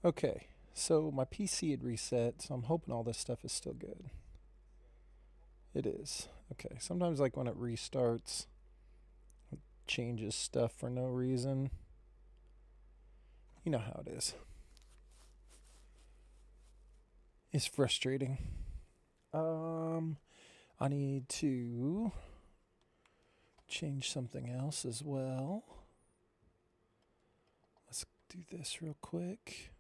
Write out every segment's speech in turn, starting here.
Okay, so my PC had reset, so I'm hoping all this stuff is still good. It is. Okay, sometimes like when it restarts, it changes stuff for no reason. You know how it is. It's frustrating. Um, I need to change something else as well. Let's do this real quick.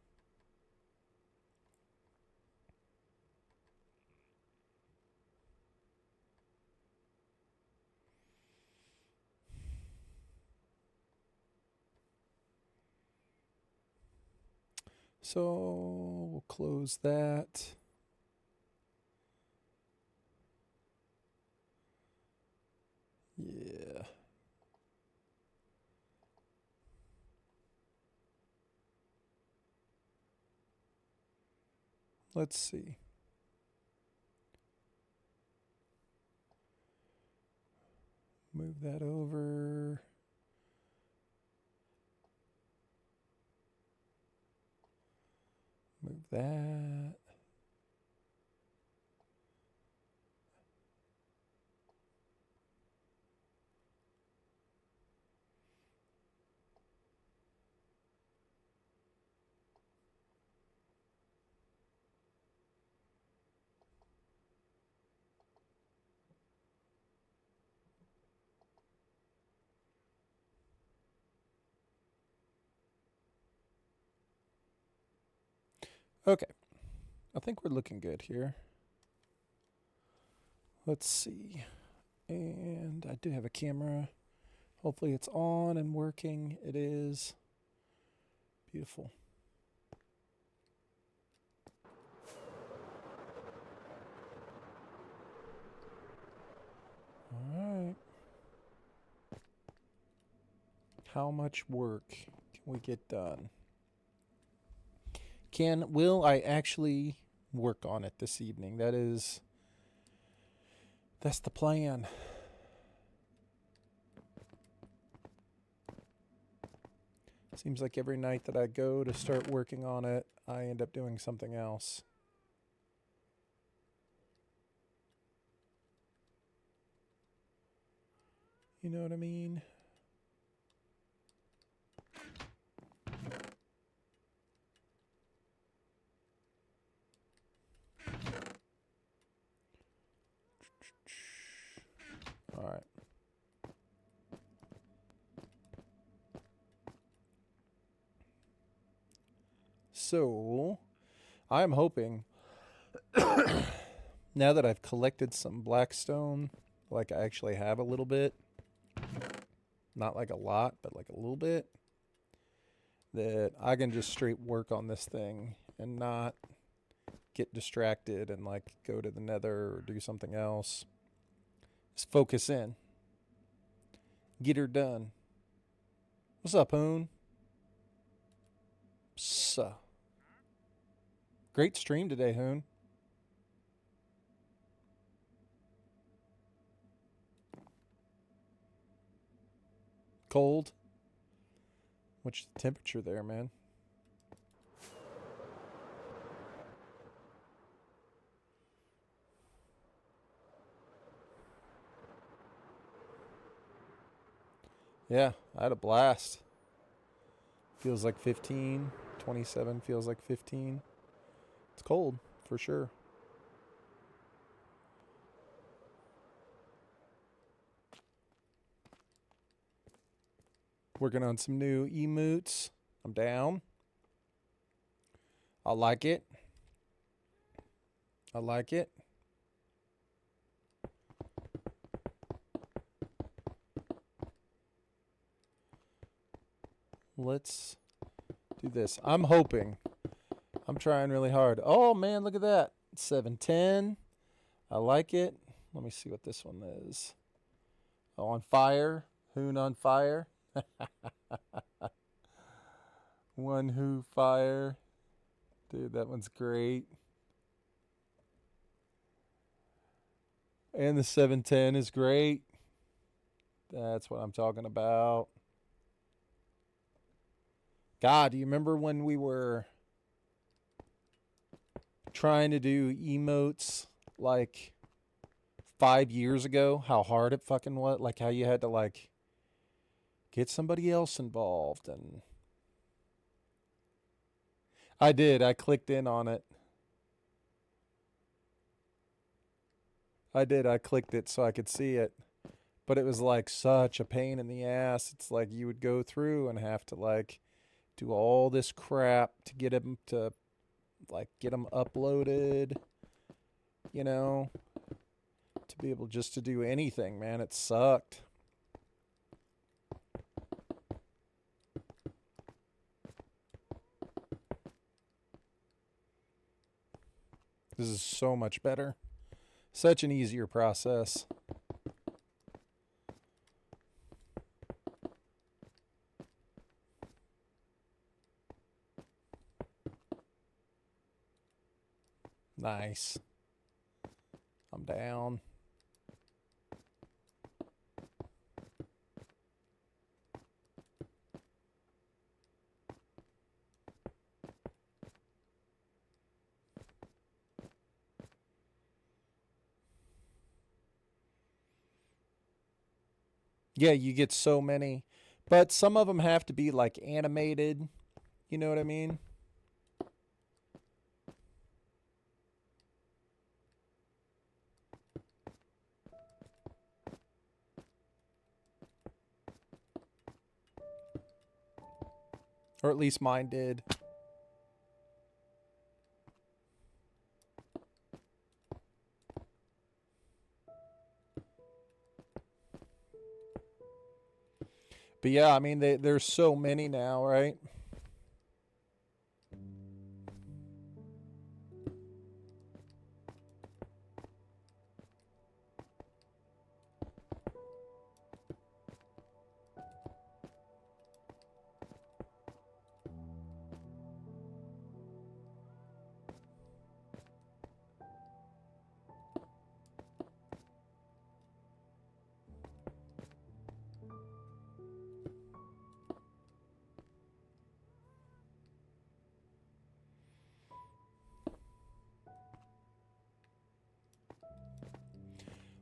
So we'll close that. Yeah. Let's see. Move that over. Move that. Okay. I think we're looking good here. Let's see. And I do have a camera. Hopefully it's on and working. It is. Beautiful. All right. How much work can we get done? Will I actually work on it this evening? That's the plan. Seems like every night that I go to start working on it, I end up doing something else. You know what I mean? All right. So, I'm hoping now that I've collected some blackstone, like I actually have a little bit, not like a lot, but like a little bit, that I can just straight work on this thing and not get distracted and like go to the nether or do something else. Just focus in. Get her done. What's up, Hoon? Psst. Great stream today, Hoon. Cold. What's the temperature there, man? Yeah, I had a blast. Feels like 15. 27 feels like 15. It's cold, for sure. Working on some new emotes. I'm down. I like it. I like it. Let's do this. I'm hoping. I'm trying really hard. Oh, man, look at that. 710. I like it. Let me see what this one is. Oh, on fire. Hoon on fire. One who fire. Dude, that one's great. And the 710 is great. That's what I'm talking about. God, do you remember when we were trying to do emotes like 5 years ago, how hard it fucking was, like how you had to like get somebody else involved. And I did, I clicked in on it. I clicked it so I could see it. But it was like such a pain in the ass. It's like you would go through and have to like do all this crap to get them to like get them uploaded, you know, to be able just to do anything, man. It sucked. This is so much better. Such an easier process. Nice. I'm down. Yeah, you get so many. But some of them have to be like animated. You know what I mean? Or at least mine did. But yeah, I mean, there's so many now, right?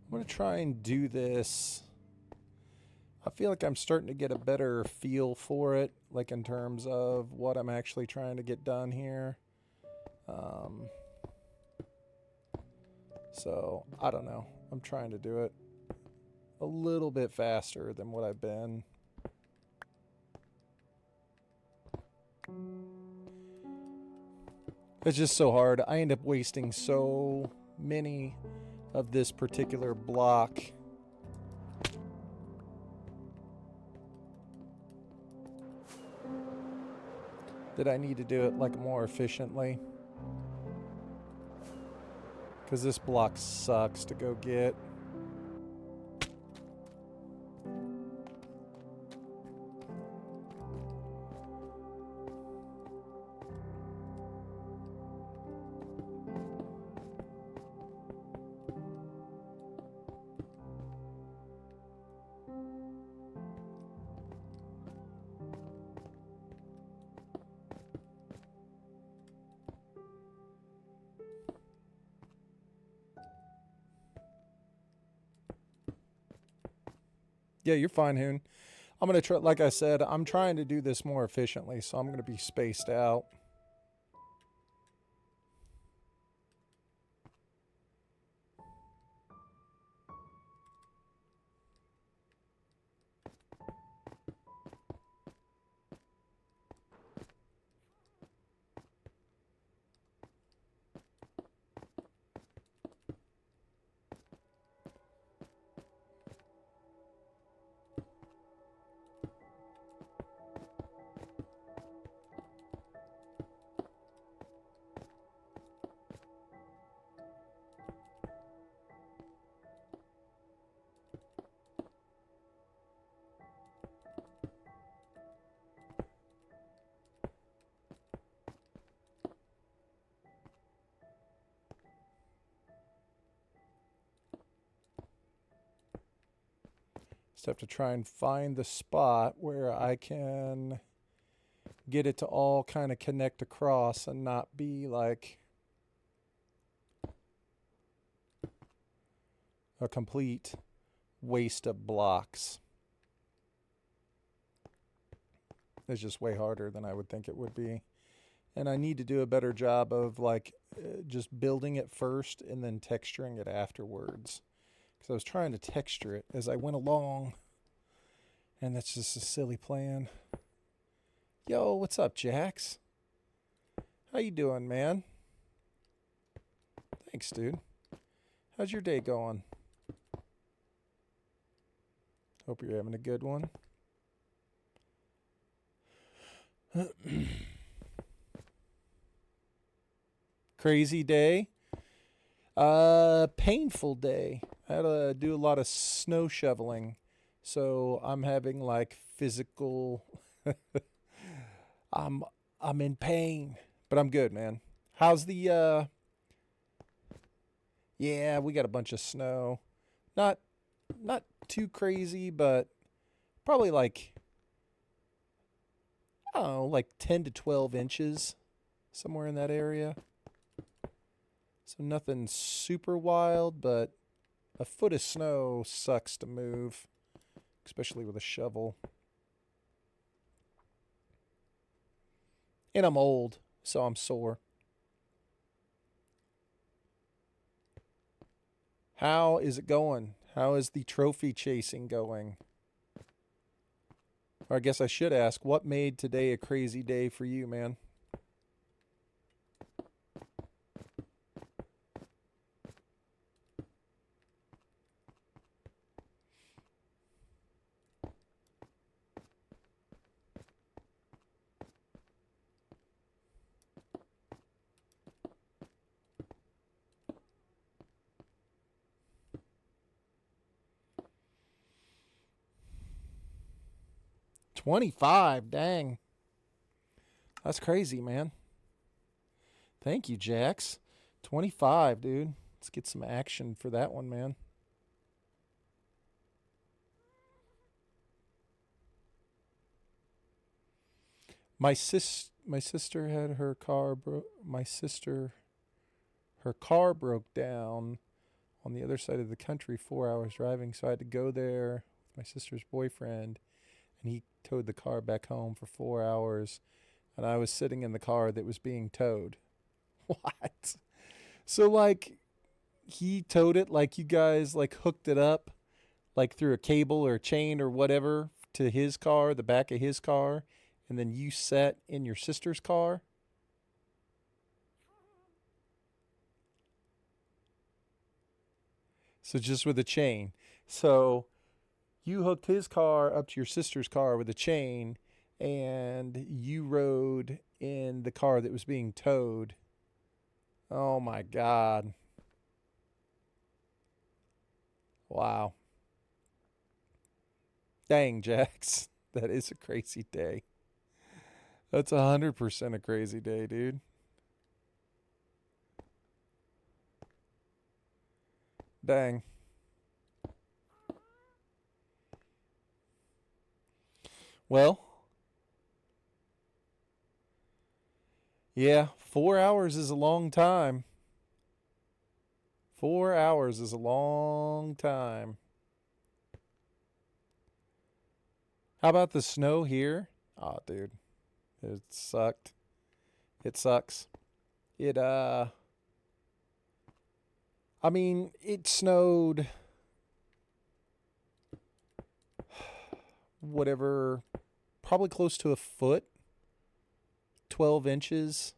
I'm going to try and do this. I feel like I'm starting to get a better feel for it, like in terms of what I'm actually trying to get done here. So, I don't know. I'm trying to do it a little bit faster than what I've been. It's just so hard. I end up wasting so many of this particular block. That I need to do it like more efficiently. Because this block sucks to go get. Yeah, you're fine, Hoon. I'm going to try, like I said, I'm trying to do this more efficiently, so I'm going to be spaced out. Just have to try and find the spot where I can get it to all kind of connect across and not be like a complete waste of blocks. It's just way harder than I would think it would be. And I need to do a better job of like just building it first and then texturing it afterwards. Because I was trying to texture it as I went along. And that's just a silly plan. Yo, what's up, Jax? How you doing, man? Thanks, dude. How's your day going? Hope you're having a good one. Crazy day. Painful day. I had to do a lot of snow shoveling. So I'm having like physical I'm in pain, but I'm good, man. How's the yeah, we got a bunch of snow. Not too crazy, but probably like I don't know, like 10 to 12 inches somewhere in that area. So nothing super wild, but a foot of snow sucks to move, especially with a shovel. And I'm old, so I'm sore. How is it going? How is the trophy chasing going? Or I guess I should ask, what made today a crazy day for you, man? $25, dang. That's crazy, man. Thank you, Jax. 25, dude. Let's get some action for that one, man. My sister had her car her car broke down on the other side of the country 4 hours driving, so I had to go there with my sister's boyfriend, and he towed the car back home for 4 hours, and I was sitting in the car that was being towed. What? So like he towed it like you guys like hooked it up like through a cable or a chain or whatever to his car, the back of his car, and then you sat in your sister's car? So just with a chain. So you hooked his car up to your sister's car with a chain, and you rode in the car that was being towed. Oh my God. Wow. Dang, Jax. That is a crazy day. That's 100% a crazy day, dude. Dang. Well, yeah, 4 hours is a long time. 4 hours is a long time. How about the snow here? Oh, dude, it sucked. It sucks. It, I mean, it snowed whatever, probably close to a foot, 12 inches.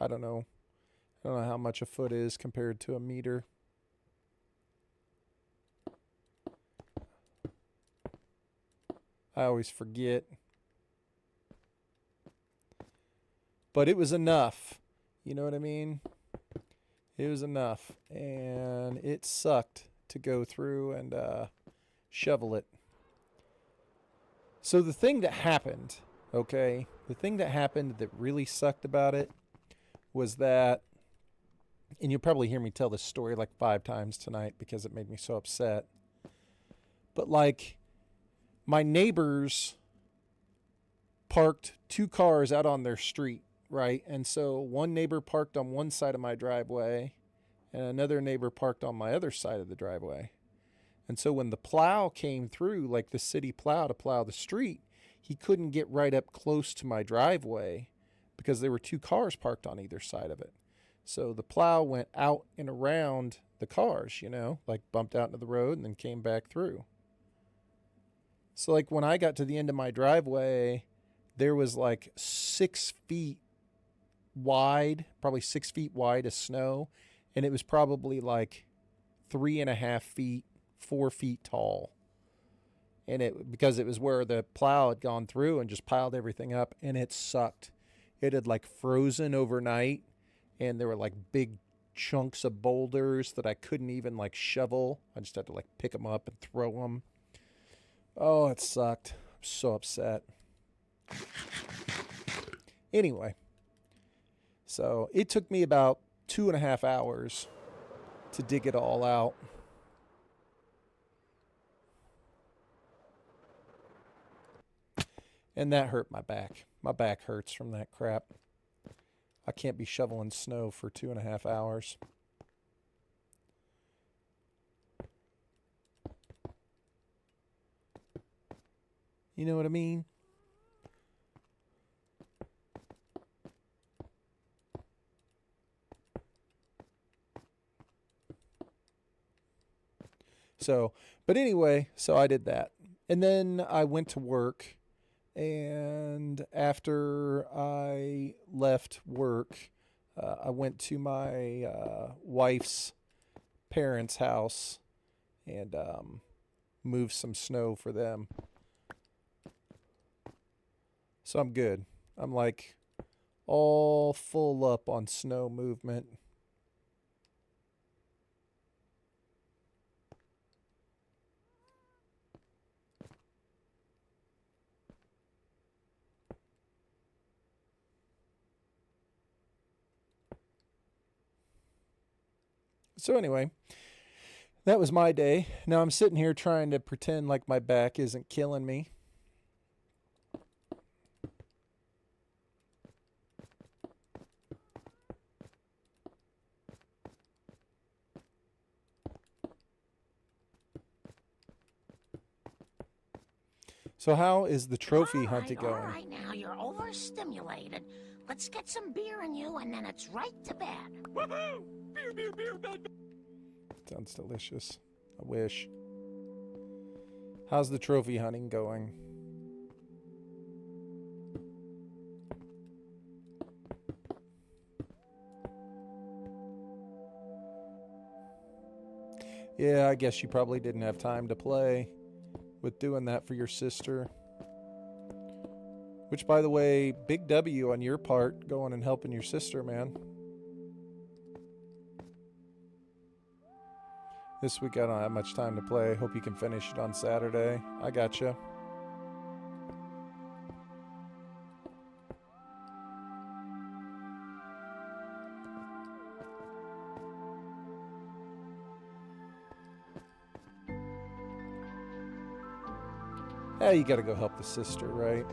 I don't know. I don't know how much a foot is compared to a meter. I always forget. But it was enough. You know what I mean? It was enough. And it sucked to go through and shovel it. So the thing that happened, okay, the thing that happened that really sucked about it was that, and you'll probably hear me tell this story like 5 times tonight because it made me so upset. But like, my neighbors parked 2 cars out on their street, right? And so one neighbor parked on one side of my driveway and another neighbor parked on my other side of the driveway. And so when the plow came through, like the city plow to plow the street, he couldn't get right up close to my driveway because there were two cars parked on either side of it. So the plow went out and around the cars, you know, like bumped out into the road and then came back through. So, like, when I got to the end of my driveway, there was like 6 feet wide, probably 6 feet wide of snow. And it was probably like 3.5 feet, 4 feet tall. And it, because it was where the plow had gone through and just piled everything up, and it sucked. It had like frozen overnight, and there were like big chunks of boulders that I couldn't even like shovel. I just had to like pick them up and throw them. Oh, it sucked. I'm so upset. Anyway, so it took me about 2.5 hours to dig it all out. And that hurt my back. My back hurts from that crap. I can't be shoveling snow for 2.5 hours. You know what I mean? So, but anyway, so I did that. And then I went to work. And after I left work, I went to my wife's parents' house and moved some snow for them. So I'm good. I'm like all full up on snow movement. So anyway, that was my day. Now I'm sitting here trying to pretend like my back isn't killing me. So how is the trophy hunting going? All right, now you're overstimulated. Let's get some beer in you, and then it's right to bed. Woohoo! Beer, beer, beer, bed. Sounds delicious. I wish. How's the trophy hunting going? Yeah, I guess you probably didn't have time to play with doing that for your sister. Which, by the way, big W on your part, going and helping your sister, man. This week I don't have much time to play. Hope you can finish it on Saturday. I gotcha. Yeah, you gotta go help the sister, right?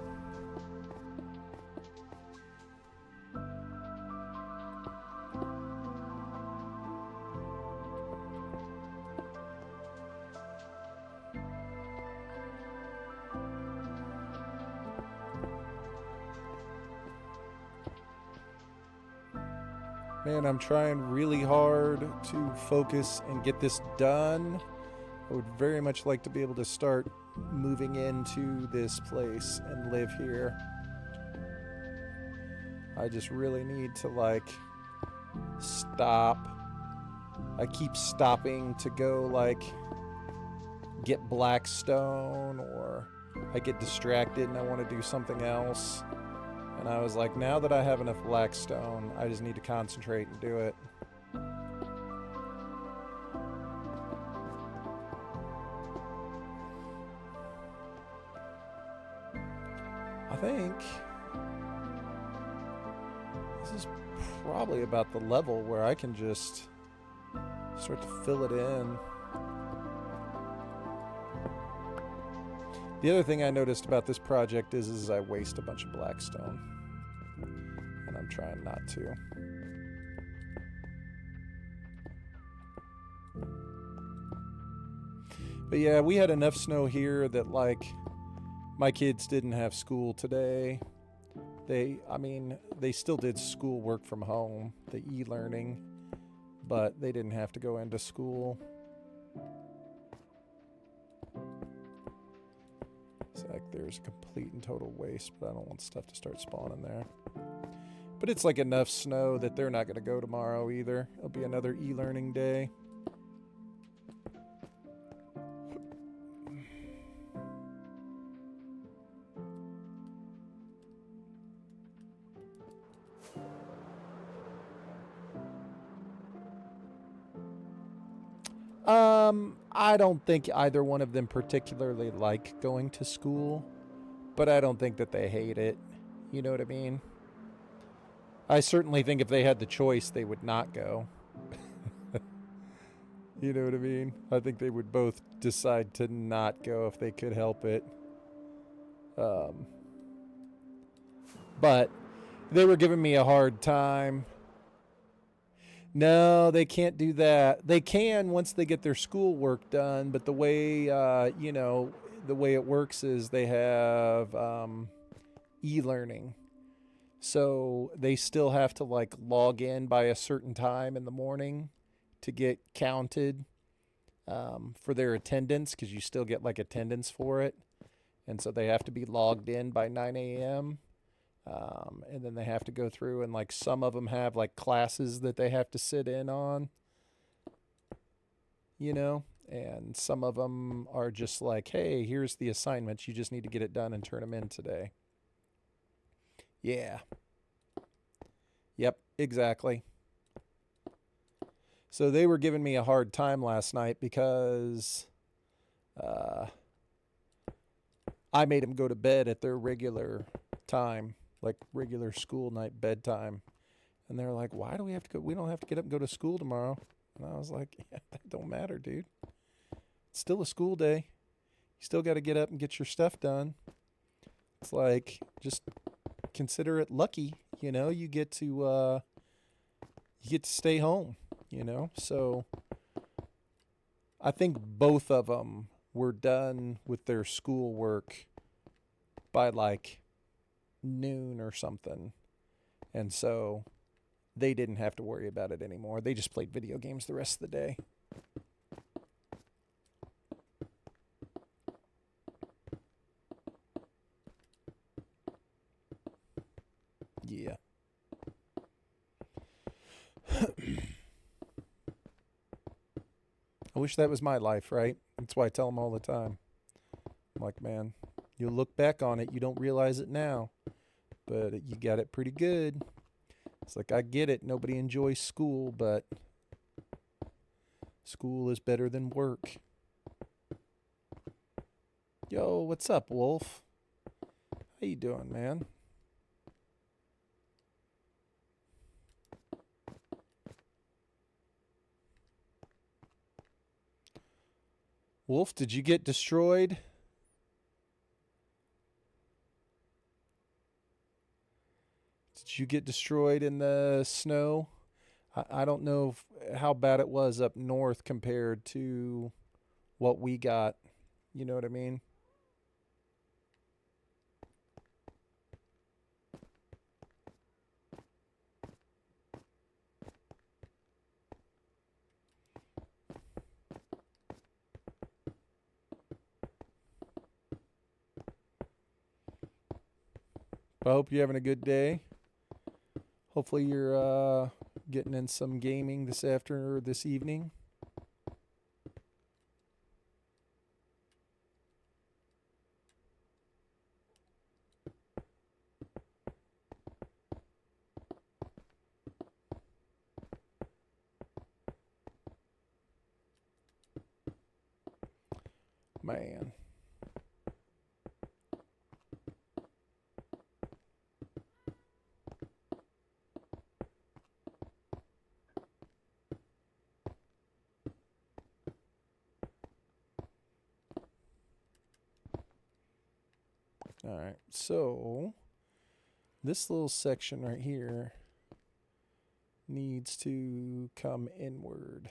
Man, I'm trying really hard to focus and get this done. I would very much like to be able to start moving into this place and live here. I just really need to like stop. I keep stopping to go like get Blackstone, or I get distracted and I want to do something else. And I was like, now that I have enough Blackstone, I just need to concentrate and do it. I think this is probably about the level where I can just start to fill it in. The other thing I noticed about this project is I waste a bunch of Blackstone. And I'm trying not to. But yeah, we had enough snow here that like my kids didn't have school today. They still did school work from home, the e-learning, but they didn't have to go into school. It's like there's complete and total waste, but I don't want stuff to start spawning there. But it's like enough snow that they're not going to go tomorrow either. It'll be another e-learning day. I don't think either one of them particularly like going to school, but I don't think that they hate it. You know what I mean? I certainly think if they had the choice, they would not go. You know what I mean? I think they would both decide to not go if they could help it. But they were giving me a hard time. No, they can't do that. They can once they get their schoolwork done, but the way, the way it works is they have e-learning. So they still have to like log in by a certain time in the morning to get counted for their attendance, because you still get like attendance for it. And so they have to be logged in by 9 a.m. And then they have to go through, and like some of them have like classes that they have to sit in on, and some of them are just like, hey, here's the assignments. You just need to get it done and turn them in today. Yeah. Yep, exactly. So they were giving me a hard time last night because I made them go to bed at their regular time, like regular school night bedtime. And they're like, why do we have to go? We don't have to get up and go to school tomorrow. And I was like, yeah, that don't matter, dude. It's still a school day. You still got to get up and get your stuff done. It's like, just consider it lucky, you get to stay home, So I think both of them were done with their schoolwork by like noon or something. And so they didn't have to worry about it anymore. They just played video games the rest of the day. Yeah. I wish that was my life, right? That's why I tell them all the time. I'm like, man, you look back on it, you don't realize it now, but you got it pretty good. It's like, I get it. Nobody enjoys school, but school is better than work. Yo, what's up, Wolf? How you doing, man? Wolf, did you get destroyed? Did you get destroyed in the snow? I don't know how bad it was up north compared to what we got. You know what I mean? I hope you're having a good day. Hopefully you're getting in some gaming this evening. Man. All right, so this little section right here needs to come inward.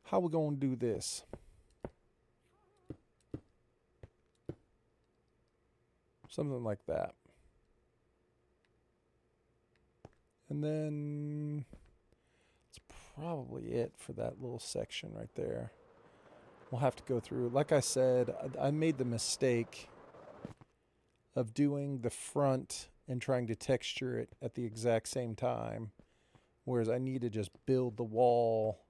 How we gonna do this? Something like that. And then that's probably it for that little section right there. We'll have to go through. Like I said, I made the mistake of doing the front and trying to texture it at the exact same time, whereas I need to just build the wall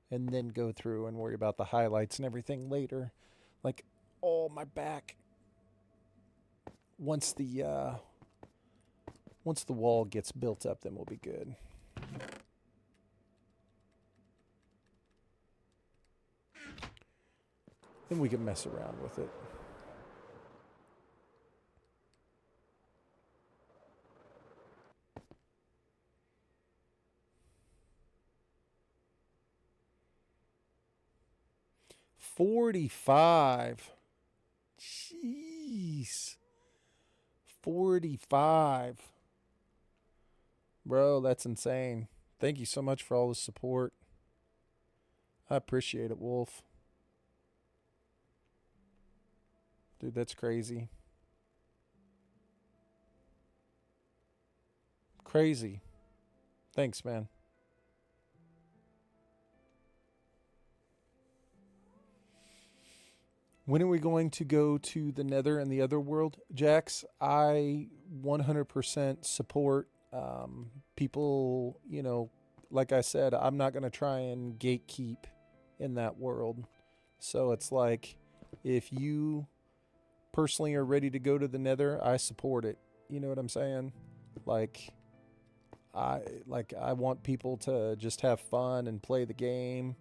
and then go through and worry about the highlights and everything later. Like, oh, my back. Once the wall gets built up, then we'll be good. Then we can mess around with it. $45. Jeez. 45. Bro, that's insane. Thank you so much for all the support. I appreciate it, Wolf. Dude, that's crazy. Crazy. Thanks, man. When are we going to go to the Nether and the other world, Jax? I 100% support people, you know, like I said, I'm not going to try and gatekeep in that world. So it's like, if you personally are ready to go to the Nether, I support it. You know what I'm saying? Like I want people to just have fun and play the game.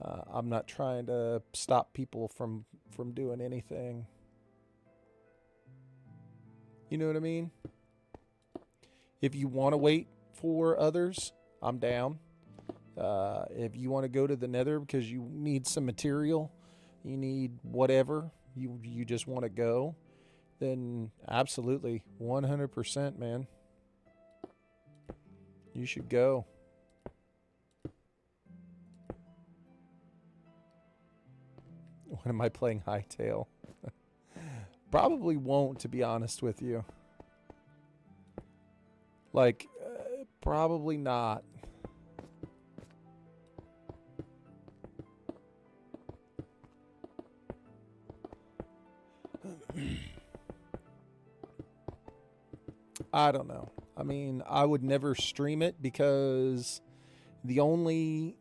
I'm not trying to stop people from doing anything. You know what I mean? If you want to wait for others, I'm down. If you want to go to the Nether because you need some material, you need whatever, you just want to go, then absolutely, 100%, man. You should go. When am I playing Hightail? Probably won't, to be honest with you. Like, probably not. I don't know. I mean, I would never stream it because the only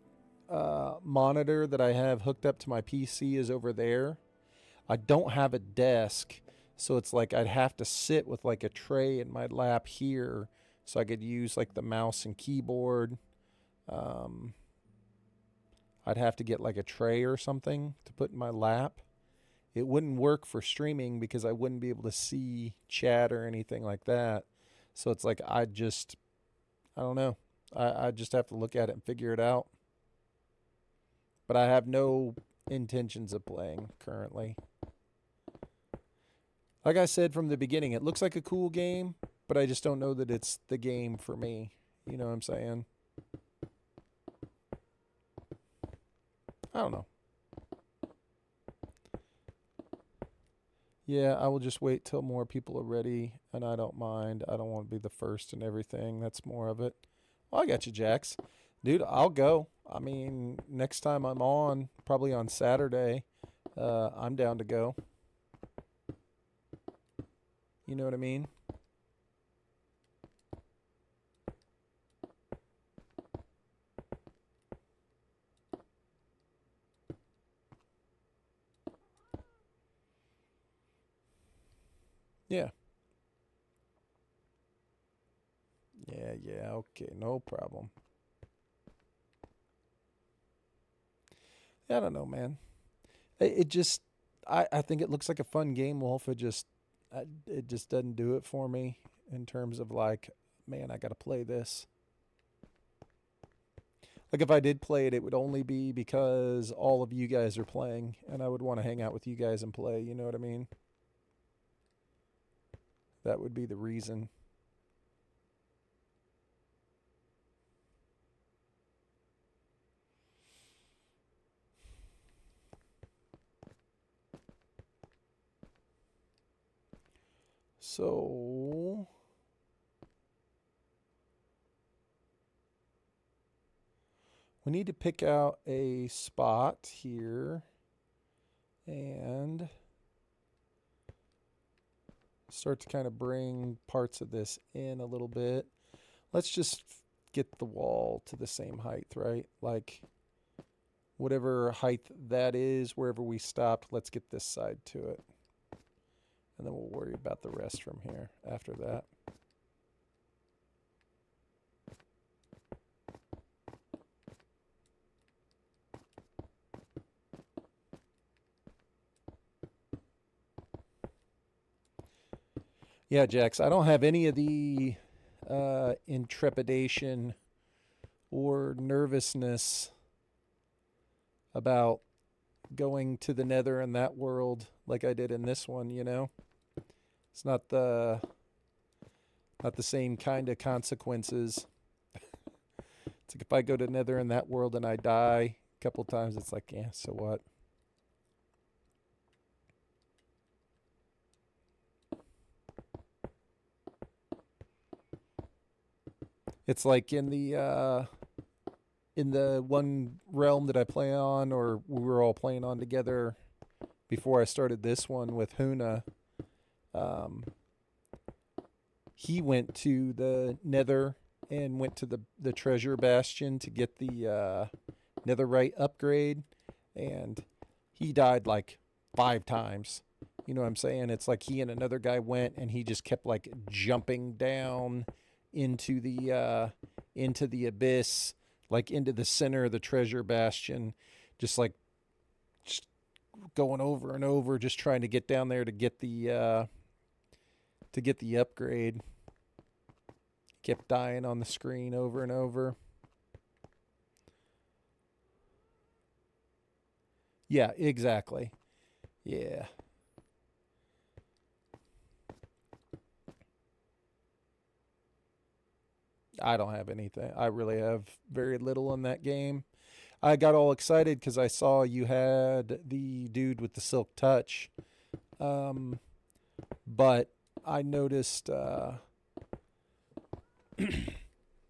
monitor that I have hooked up to my PC is over there. I don't have a desk, so it's like I'd have to sit with like a tray in my lap here so I could use like the mouse and keyboard. I'd have to get like a tray or something to put in my lap. It wouldn't work for streaming because I wouldn't be able to see chat or anything like that. So it's like I don't know. I just have to look at it and figure it out. But I have no intentions of playing currently. Like I said from the beginning, it looks like a cool game, but I just don't know that it's the game for me. You know what I'm saying? I don't know. Yeah, I will just wait till more people are ready, and I don't mind. I don't want to be the first and everything. That's more of it. Well, I got you, Jax. Dude, I'll go. I mean, next time I'm on, probably on Saturday, I'm down to go. You know what I mean? Yeah. Yeah, okay, no problem. I don't know, man. It just, I think it looks like a fun game, Wolf. It just doesn't do it for me in terms of like, man, I got to play this. Like if I did play it, it would only be because all of you guys are playing, and I would want to hang out with you guys and play. You know what I mean? That would be the reason. So we need to pick out a spot here and start to kind of bring parts of this in a little bit. Let's just get the wall to the same height, right? Like whatever height that is, wherever we stopped, let's get this side to it. And then we'll worry about the rest from here after that. Yeah, Jax, I don't have any of the intrepidation or nervousness about going to the nether in that world like I did in this one, you know? It's not the same kind of consequences. It's like if I go to nether in that world and I die a couple times, it's like, yeah, so what? It's like in the one realm that I play on, or we were all playing on together before I started this one with Huna. He went to the Nether and went to the treasure bastion to get the netherite upgrade, and he died like 5 times. You know what I'm saying? It's like he and another guy went, and he just kept like jumping down into the abyss, like into the center of the treasure bastion, just like just going over and over, just trying to get down there to get the upgrade. Kept dying on the screen over and over. Yeah, exactly. Yeah. I don't have anything. I really have very little in that game. I got all excited because I saw you had the dude with the silk touch. But I noticed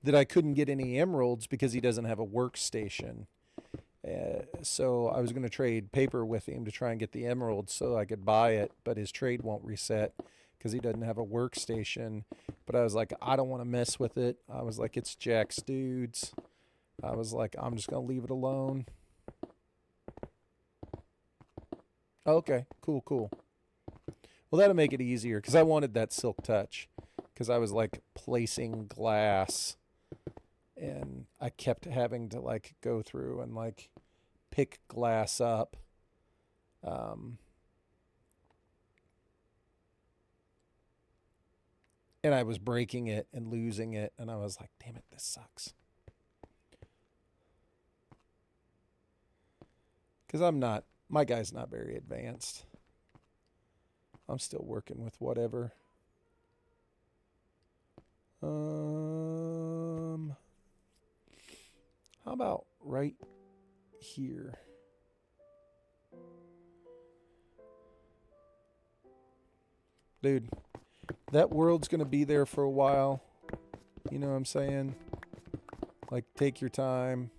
that I couldn't get any emeralds because he doesn't have a workstation. So I was going to trade paper with him to try and get the emeralds so I could buy it, but his trade won't reset because he doesn't have a workstation. But I was like, I don't want to mess with it. I was like, it's Jack's dudes. I was like, I'm just going to leave it alone. Okay, cool. Well, that'll make it easier because I wanted that silk touch because I was like placing glass and I kept having to like go through and like pick glass up. And I was breaking it and losing it, and I was like, damn it, this sucks. Because my guy's not very advanced. I'm still working with whatever. How about right here? Dude, that world's going to be there for a while. You know what I'm saying? Like, take your time.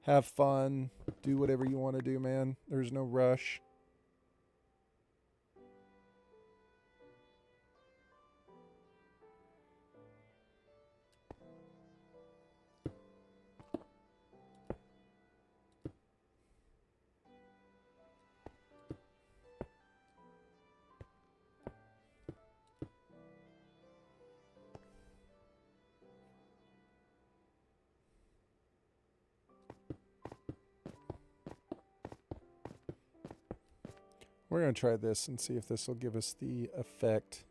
Have fun. Do whatever you want to do, man. There's no rush. We're going to try this and see if this will give us the effect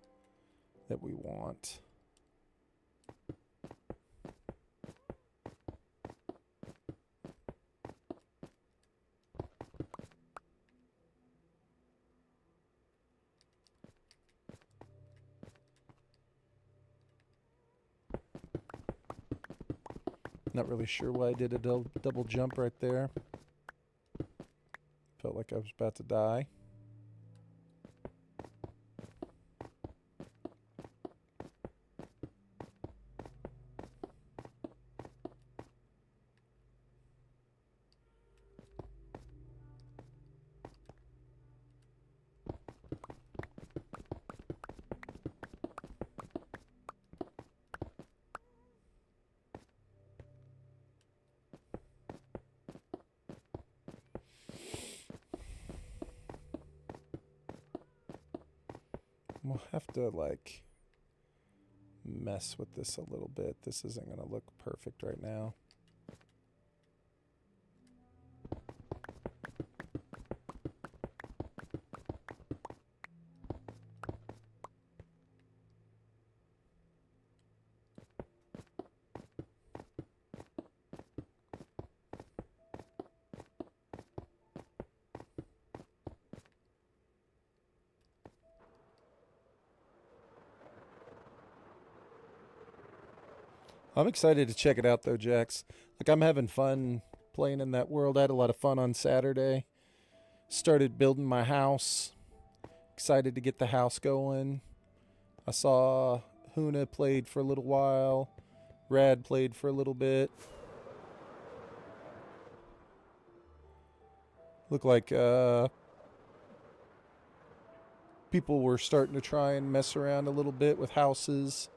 that we want. Not really sure why I did a double jump right there. Felt like I was about to die. We'll have to, like, mess with this a little bit. This isn't going to look perfect right now. I'm excited to check it out, though, Jax. Like, I'm having fun playing in that world. I had a lot of fun on Saturday. Started building my house. Excited to get the house going. I saw Huna played for a little while. Rad played for a little bit. Looked like people were starting to try and mess around a little bit with houses,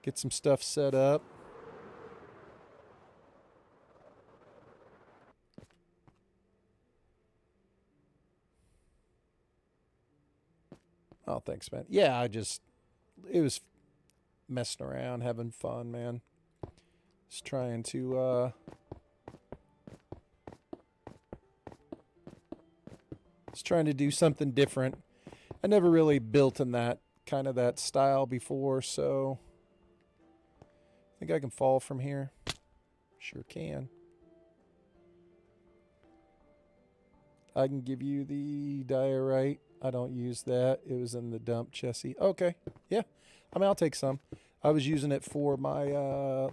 get some stuff set up. Oh, thanks, man. Yeah, it was messing around, having fun, man. Just trying to do something different. I never really built in that kind of that style before, so I think I can fall from here. Sure can. I can give you the diorite. I don't use that. It was in the dump, Chessie. Okay. Yeah. I mean, I'll take some. I was using it for my,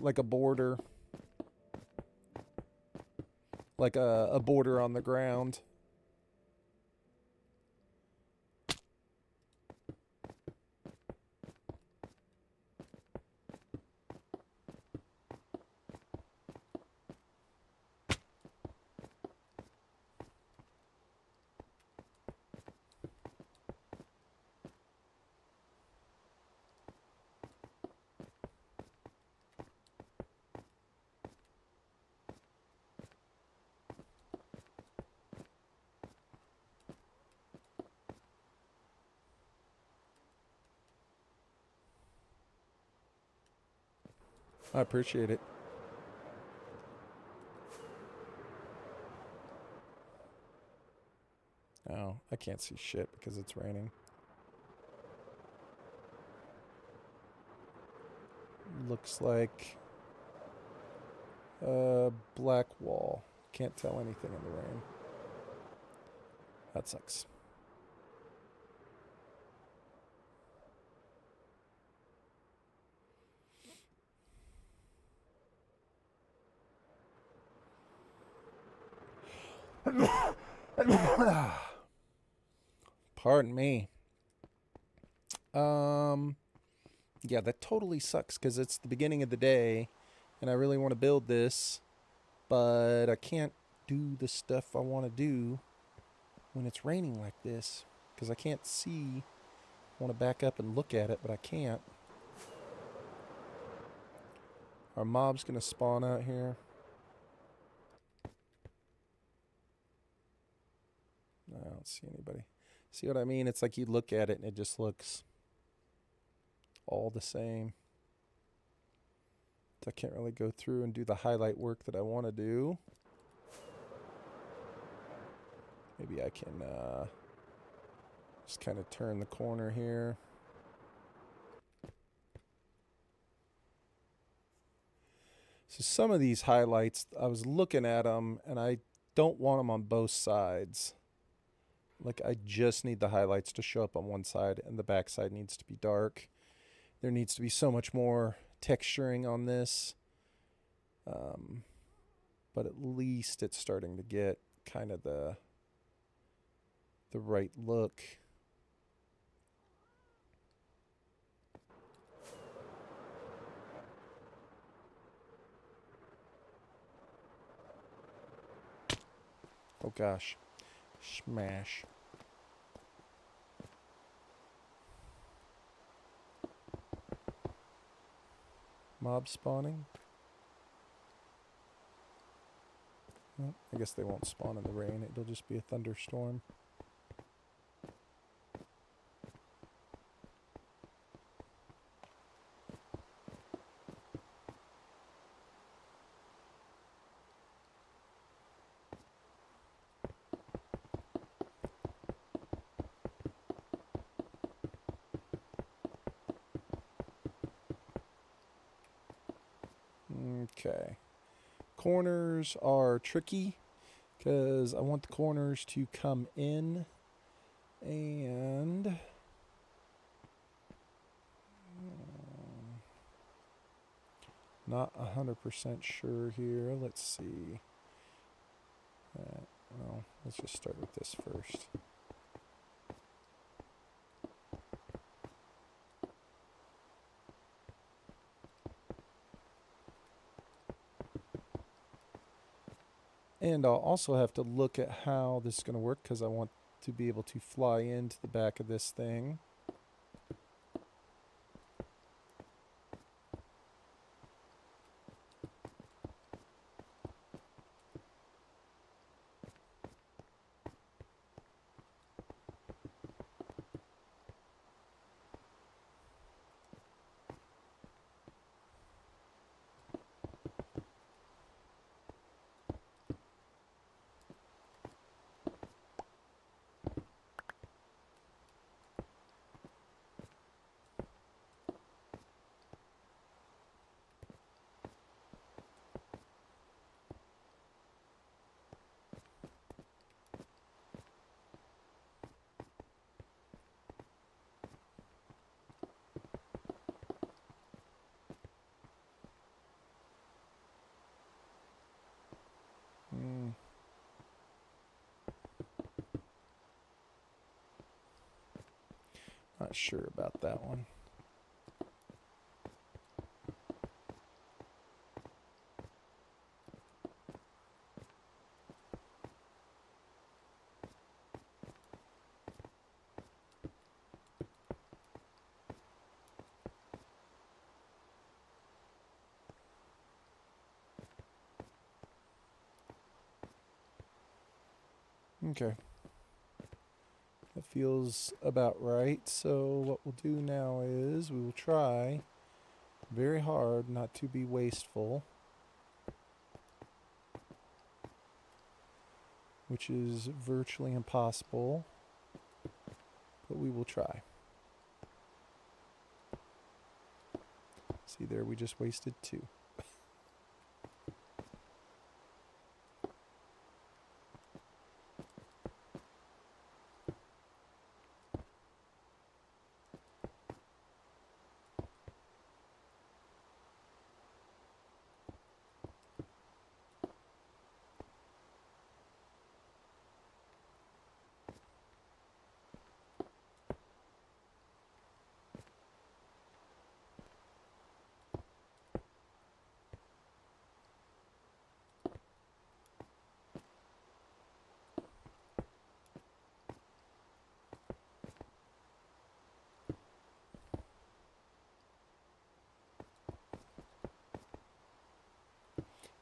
like a border. Like a border on the ground. I appreciate it. Oh, I can't see shit because it's raining. Looks like a black wall. Can't tell anything in the rain. That sucks. Pardon me. Yeah, that totally sucks because it's the beginning of the day and I really want to build this, but I can't do the stuff I want to do when it's raining like this because I can't see. I want to back up and look at it, but I can't. Our mob's going to spawn out here. No, I don't see anybody. See what I mean? It's like you look at it and it just looks all the same. I can't really go through and do the highlight work that I want to do. Maybe I can just kind of turn the corner here. So some of these highlights, I was looking at them and I don't want them on both sides. Like I just need the highlights to show up on one side and the back side needs to be dark. There needs to be so much more texturing on this. But at least it's starting to get kind of the right look. Oh gosh. Smash. Mob spawning. Well, I guess they won't spawn in the rain. It'll just be a thunderstorm. Okay. Corners are tricky because I want the corners to come in and not 100% sure here. Let's see. Well, let's just start with this first. And I'll also have to look at how this is going to work because I want to be able to fly into the back of this thing. Not sure about that one. Okay. That feels about right. So what we'll do now is we will try very hard not to be wasteful, which is virtually impossible, but we will try. See there, we just wasted 2.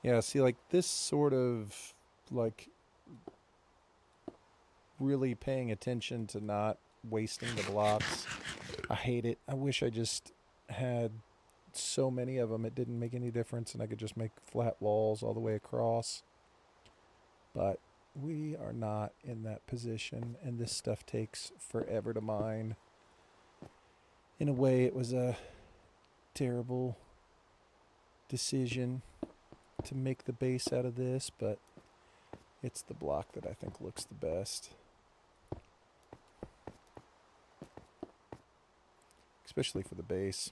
Yeah, see, like this sort of like really paying attention to not wasting the blocks. I hate it. I wish I just had so many of them it didn't make any difference and I could just make flat walls all the way across. But we are not in that position, and this stuff takes forever to mine. In a way, it was a terrible decision to make the base out of this, but it's the block that I think looks the best. Especially for the base.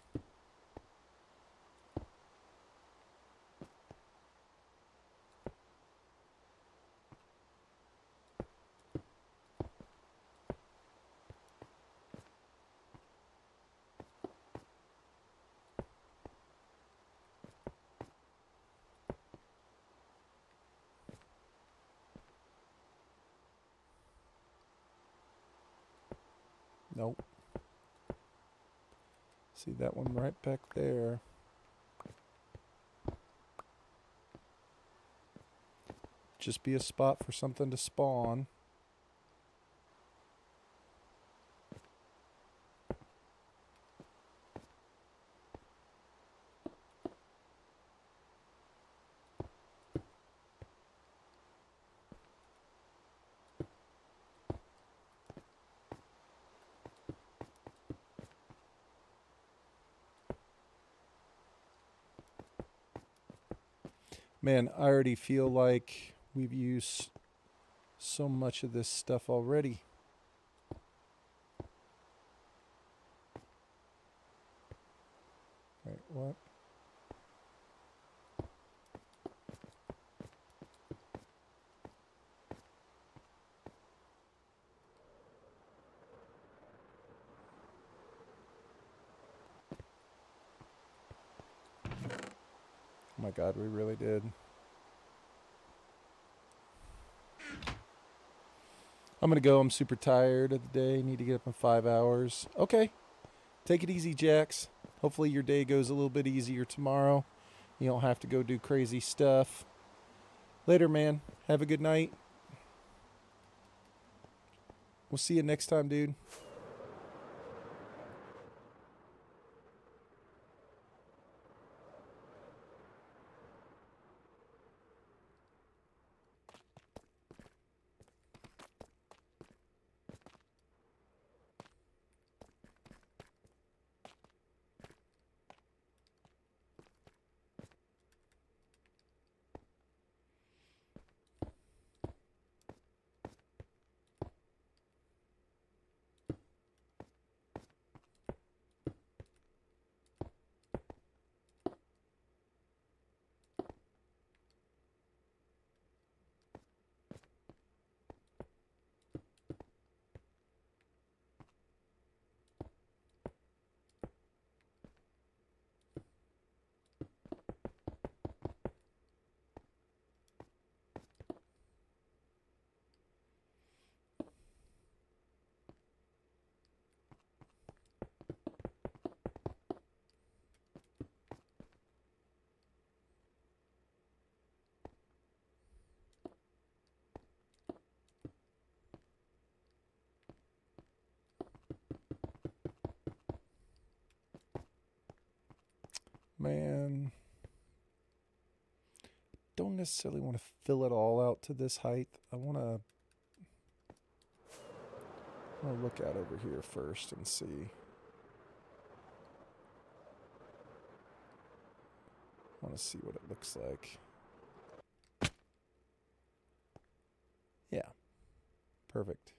Nope. See that one right back there. Just be a spot for something to spawn. Man, I already feel like we've used so much of this stuff already. Wait, what? Oh my God, we really did. I'm going to go. I'm super tired of the day. Need to get up in 5 hours. Okay. Take it easy, Jax. Hopefully your day goes a little bit easier tomorrow. You don't have to go do crazy stuff. Later, man. Have a good night. We'll see you next time, dude. Man, don't necessarily want to fill it all out to this height. I want to look out over here first and see. I want to see what it looks like. Yeah, perfect.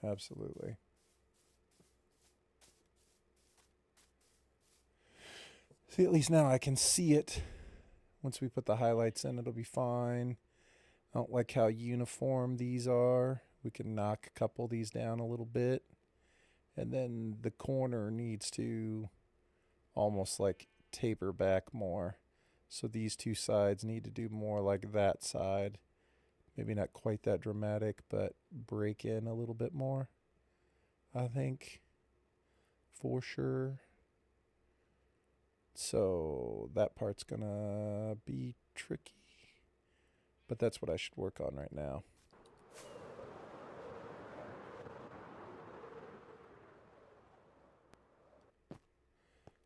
Absolutely. See, at least now I can see it. Once we put the highlights in, it'll be fine. I don't like how uniform these are. We can knock a couple of these down a little bit. And then the corner needs to almost like taper back more. So these two sides need to do more like that side. Maybe not quite that dramatic, but break in a little bit more, I think, for sure. So that part's gonna be tricky, but that's what I should work on right now.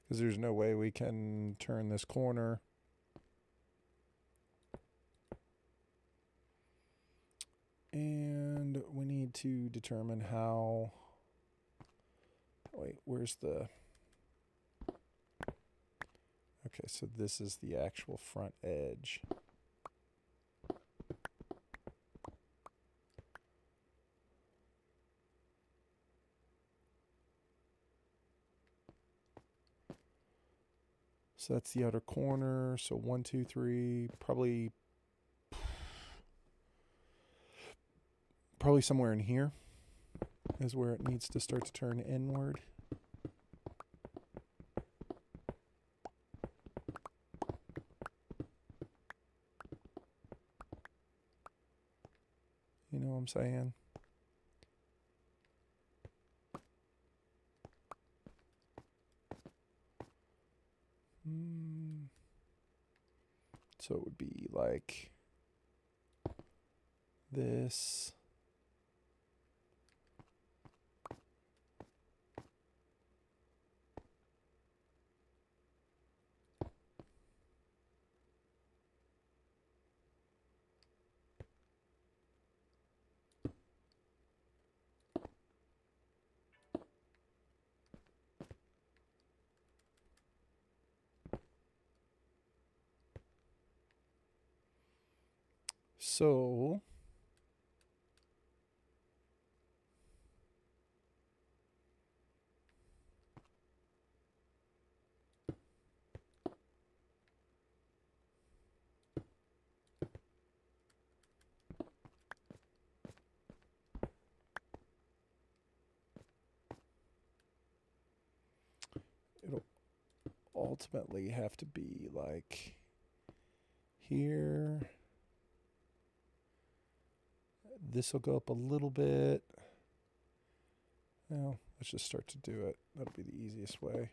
Because there's no way we can turn this corner. And we need to determine how... Wait, where's the... Okay, so this is the actual front edge. So that's the outer corner. So 1, 2, 3, probably somewhere in here is where it needs to start to turn inward. You know what I'm saying? So it would be like this. So it'll ultimately have to be like here. This will go up a little bit. Well, let's just start to do it. That'll be the easiest way.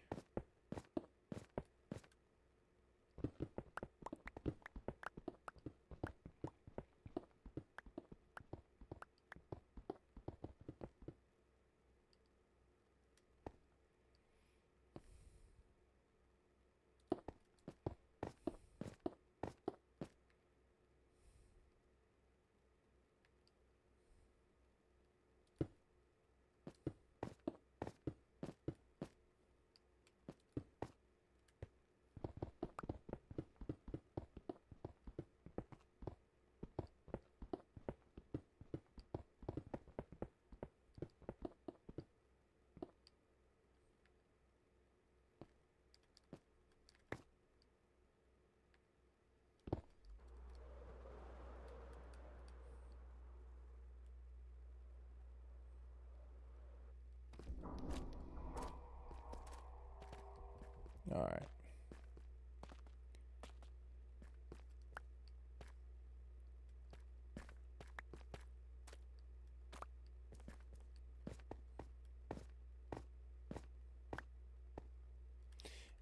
All right.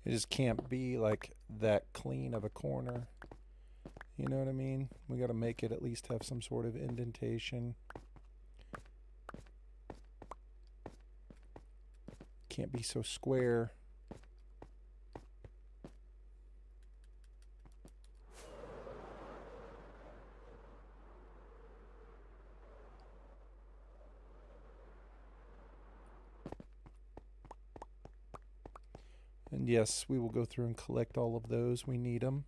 It just can't be like that clean of a corner. You know what I mean? We got to make it at least have some sort of indentation. Can't be so square. And yes, we will go through and collect all of those. We need them.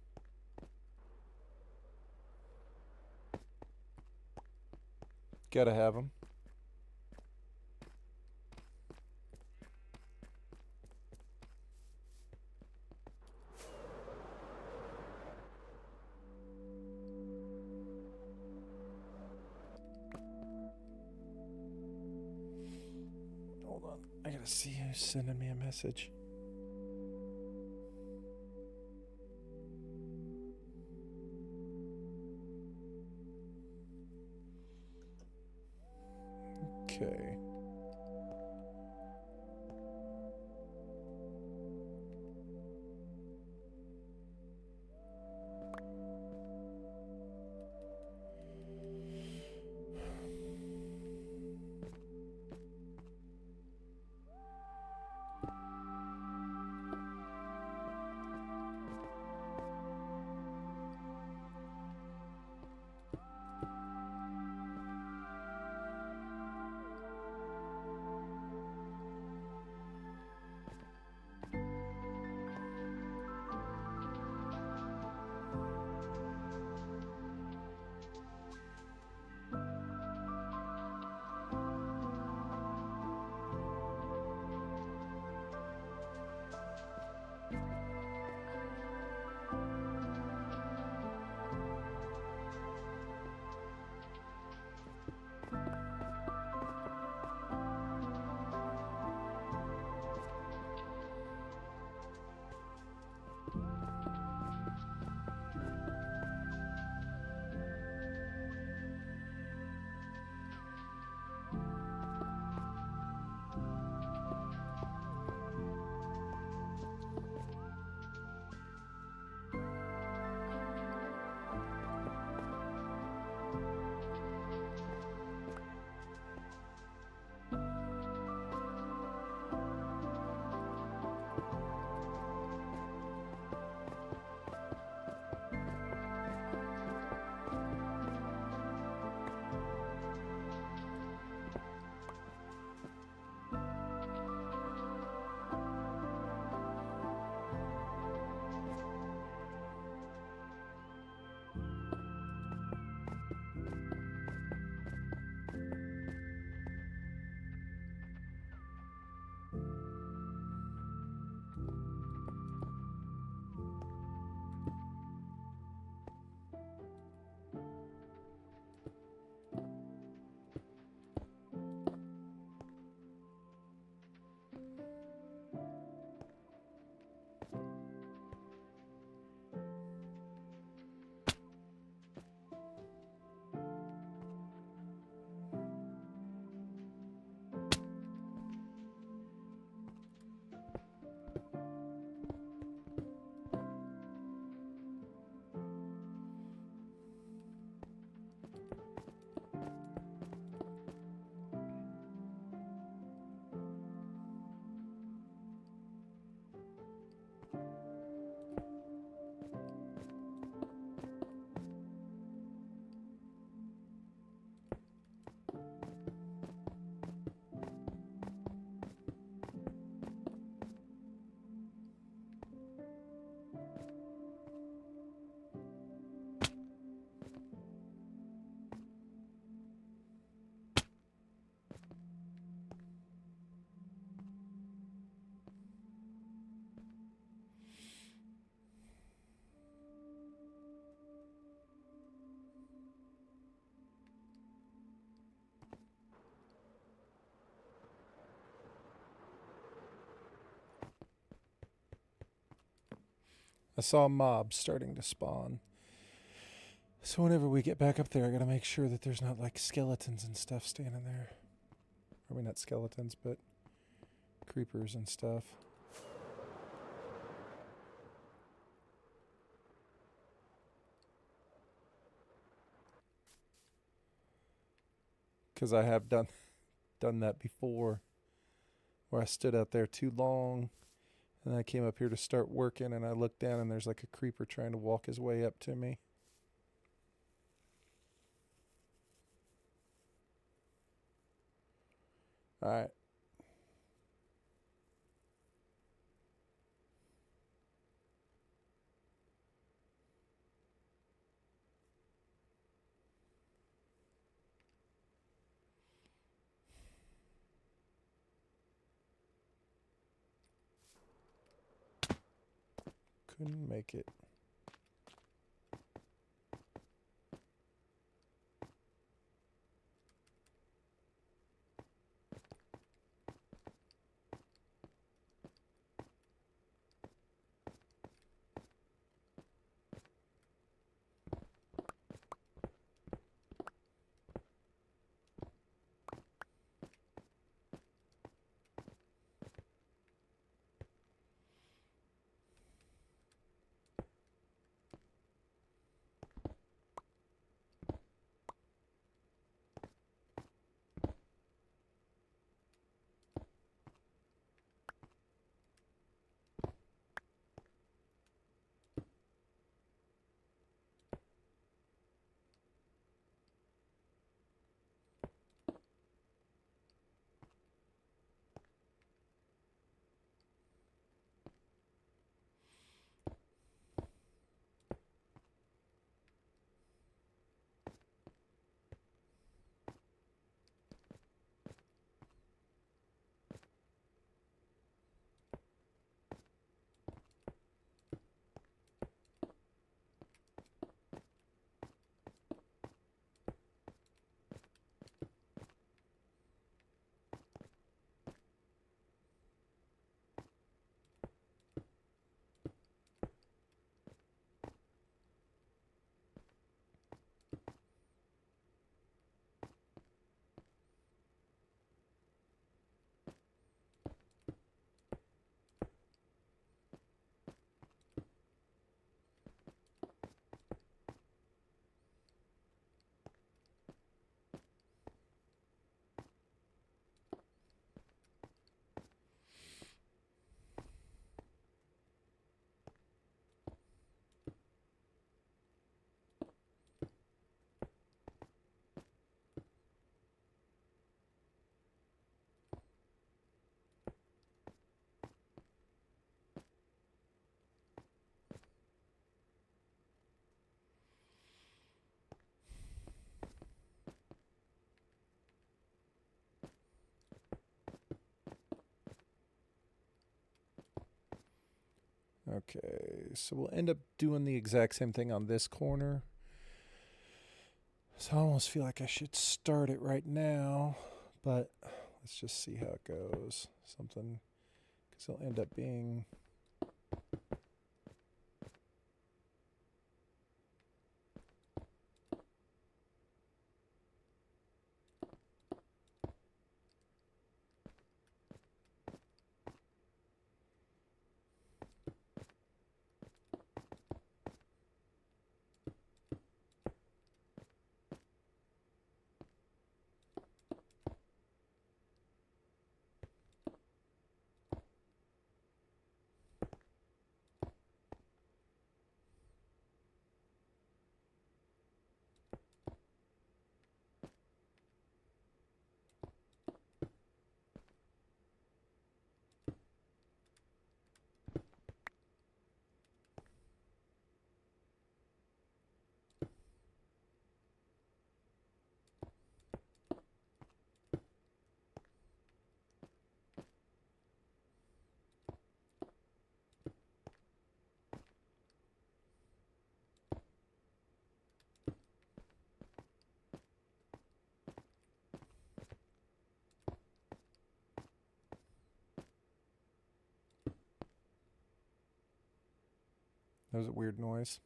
Gotta have them. Hold on. I gotta see who's sending me a message. Okay. I saw mobs starting to spawn. So whenever we get back up there, I gotta make sure that there's not like skeletons and stuff standing there. I mean, not skeletons, but creepers and stuff. Because I have done that before, where I stood out there too long, and then I came up here to start working, and I looked down, and there's like a creeper trying to walk his way up to me. All right. Couldn't make it. Okay, so we'll end up doing the exact same thing on this corner. So I almost feel like I should start it right now, but let's just see how it goes. Something, because it'll end up being... That was a weird noise.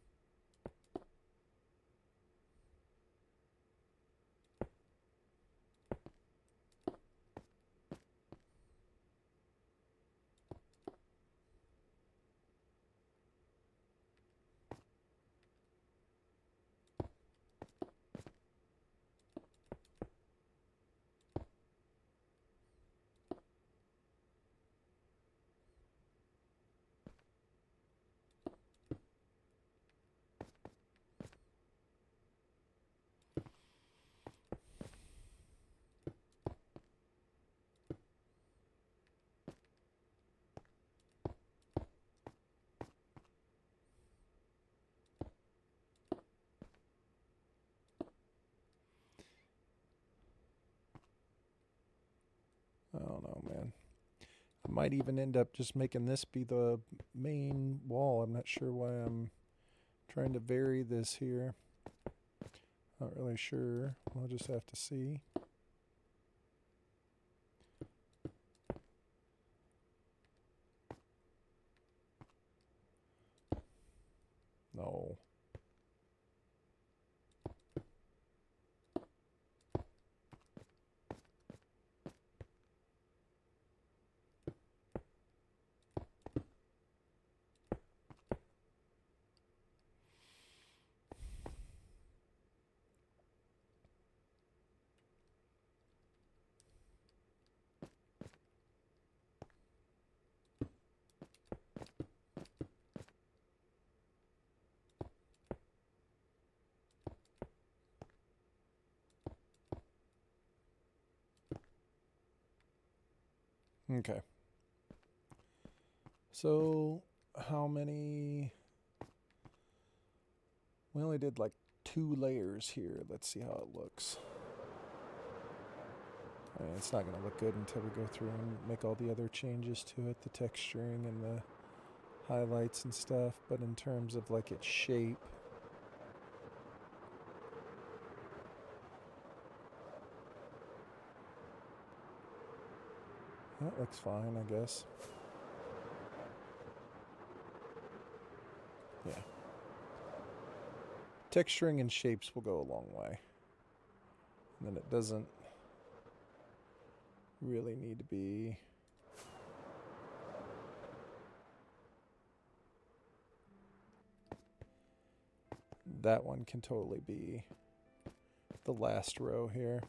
I don't know, man. I might even end up just making this be the main wall. I'm not sure why I'm trying to vary this here. Not really sure. We'll just have to see. No. Okay. So, how many? We only did like 2 layers here. Let's see how it looks. I mean, it's not going to look good until we go through and make all the other changes to it, the texturing and the highlights and stuff. But in terms of like its shape, that looks fine, I guess. Yeah. Texturing and shapes will go a long way. And then it doesn't really need to be that one can totally be the last row here.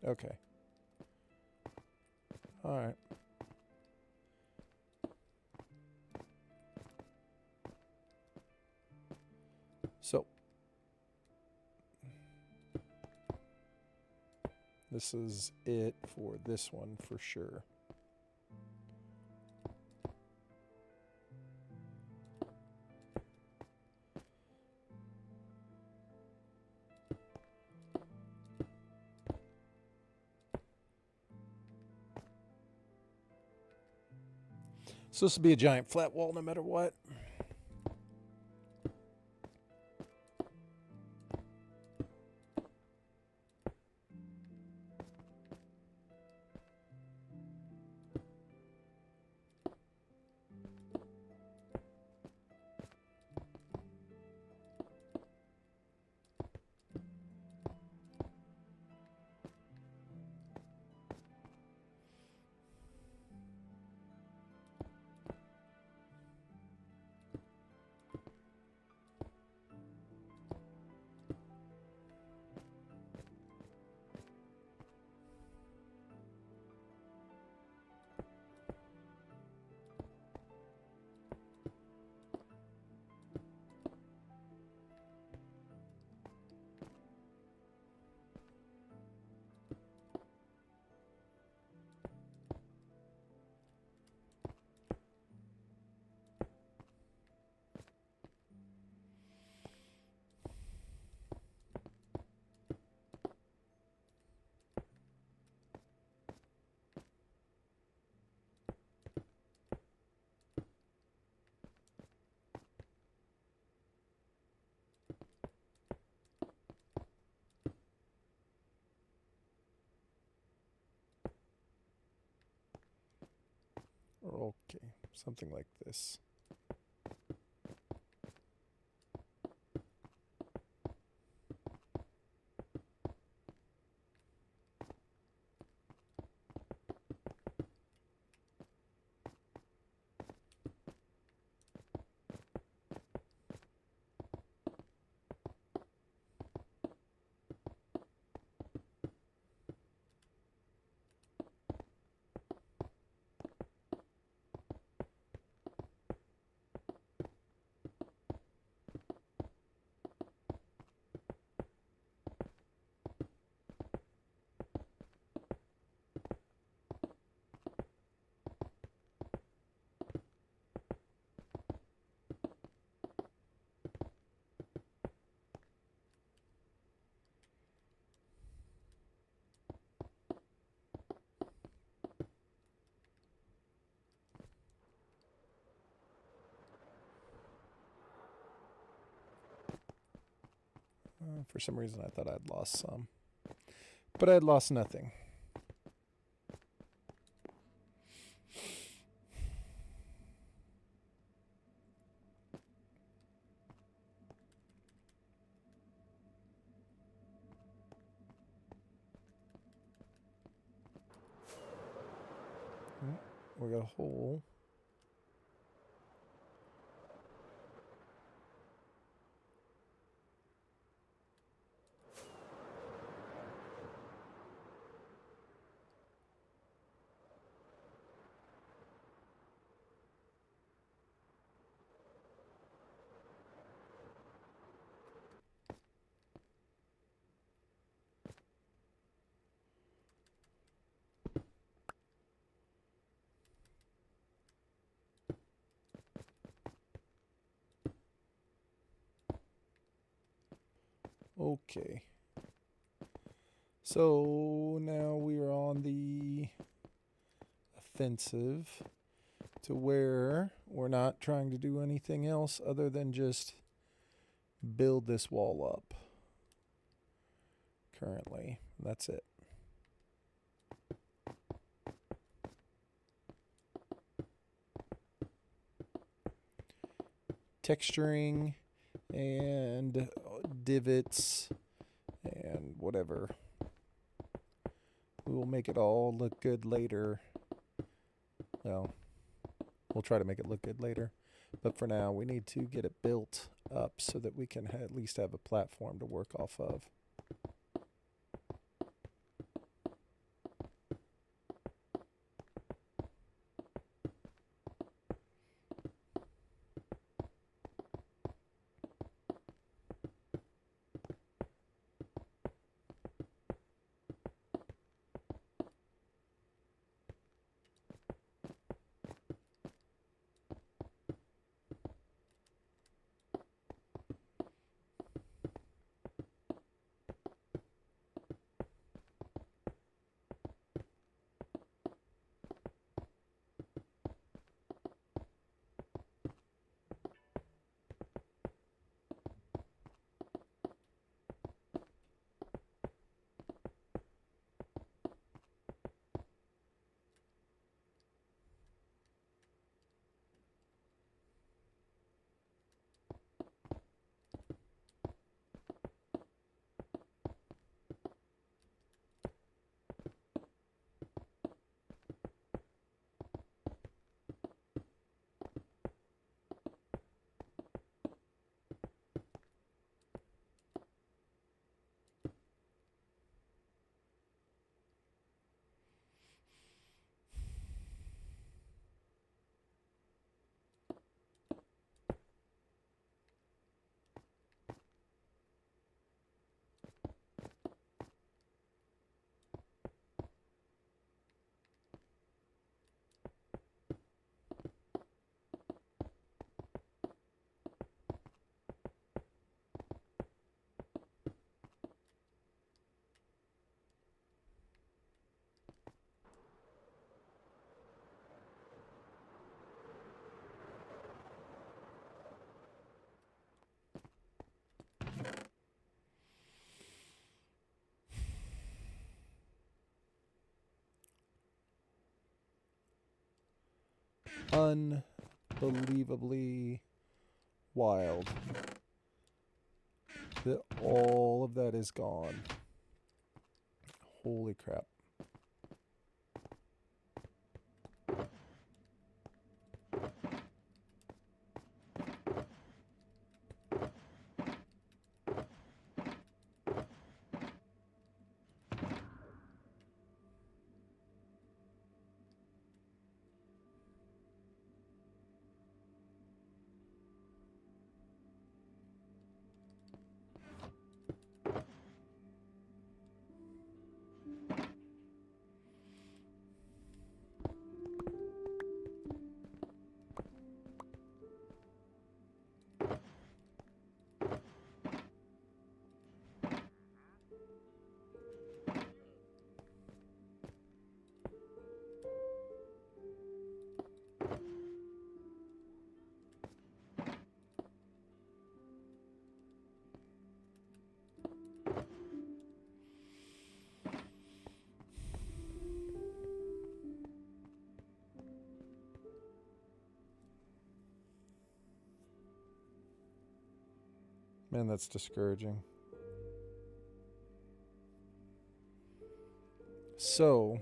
Okay. All right. So this is it for this one for sure. So this will be a giant flat wall no matter what. Okay, something like this. For some reason, I thought I'd lost some. But I had lost nothing. We got a hole. Okay. So now we are on the offensive to where we're not trying to do anything else other than just build this wall up. Currently, that's it. Texturing and divots and whatever. We will make it all look good later. Well, we'll try to make it look good later. But for now, we need to get it built up so that we can at least have a platform to work off of. Unbelievably wild that all of that is gone. Holy crap. Man, that's discouraging. So,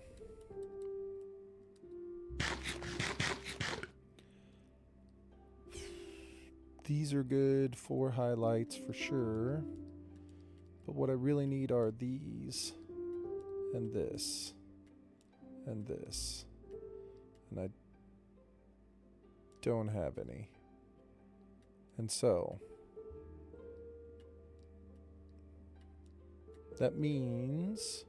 these are good for highlights for sure. But what I really need are these, and this, and this. And I don't have any. And so, that means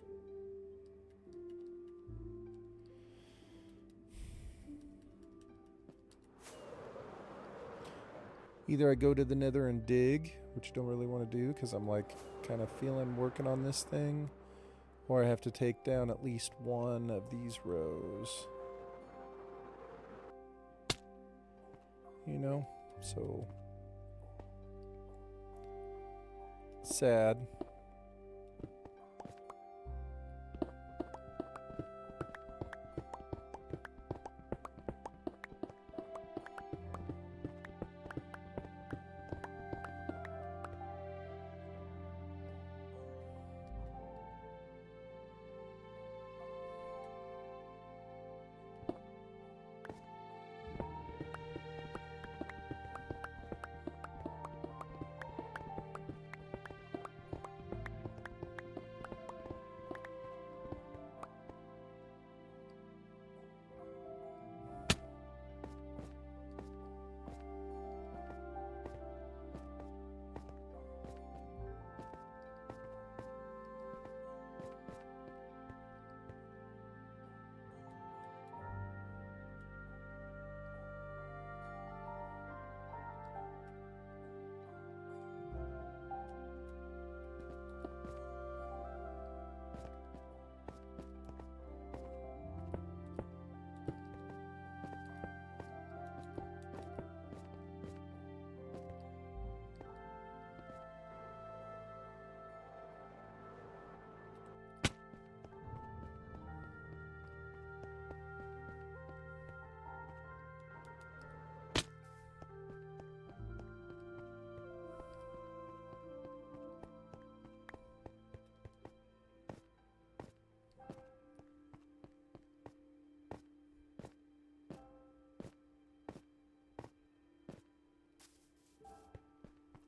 either I go to the nether and dig, which I don't really want to do because I'm like kind of feeling working on this thing, or I have to take down at least one of these rows. You know? So sad.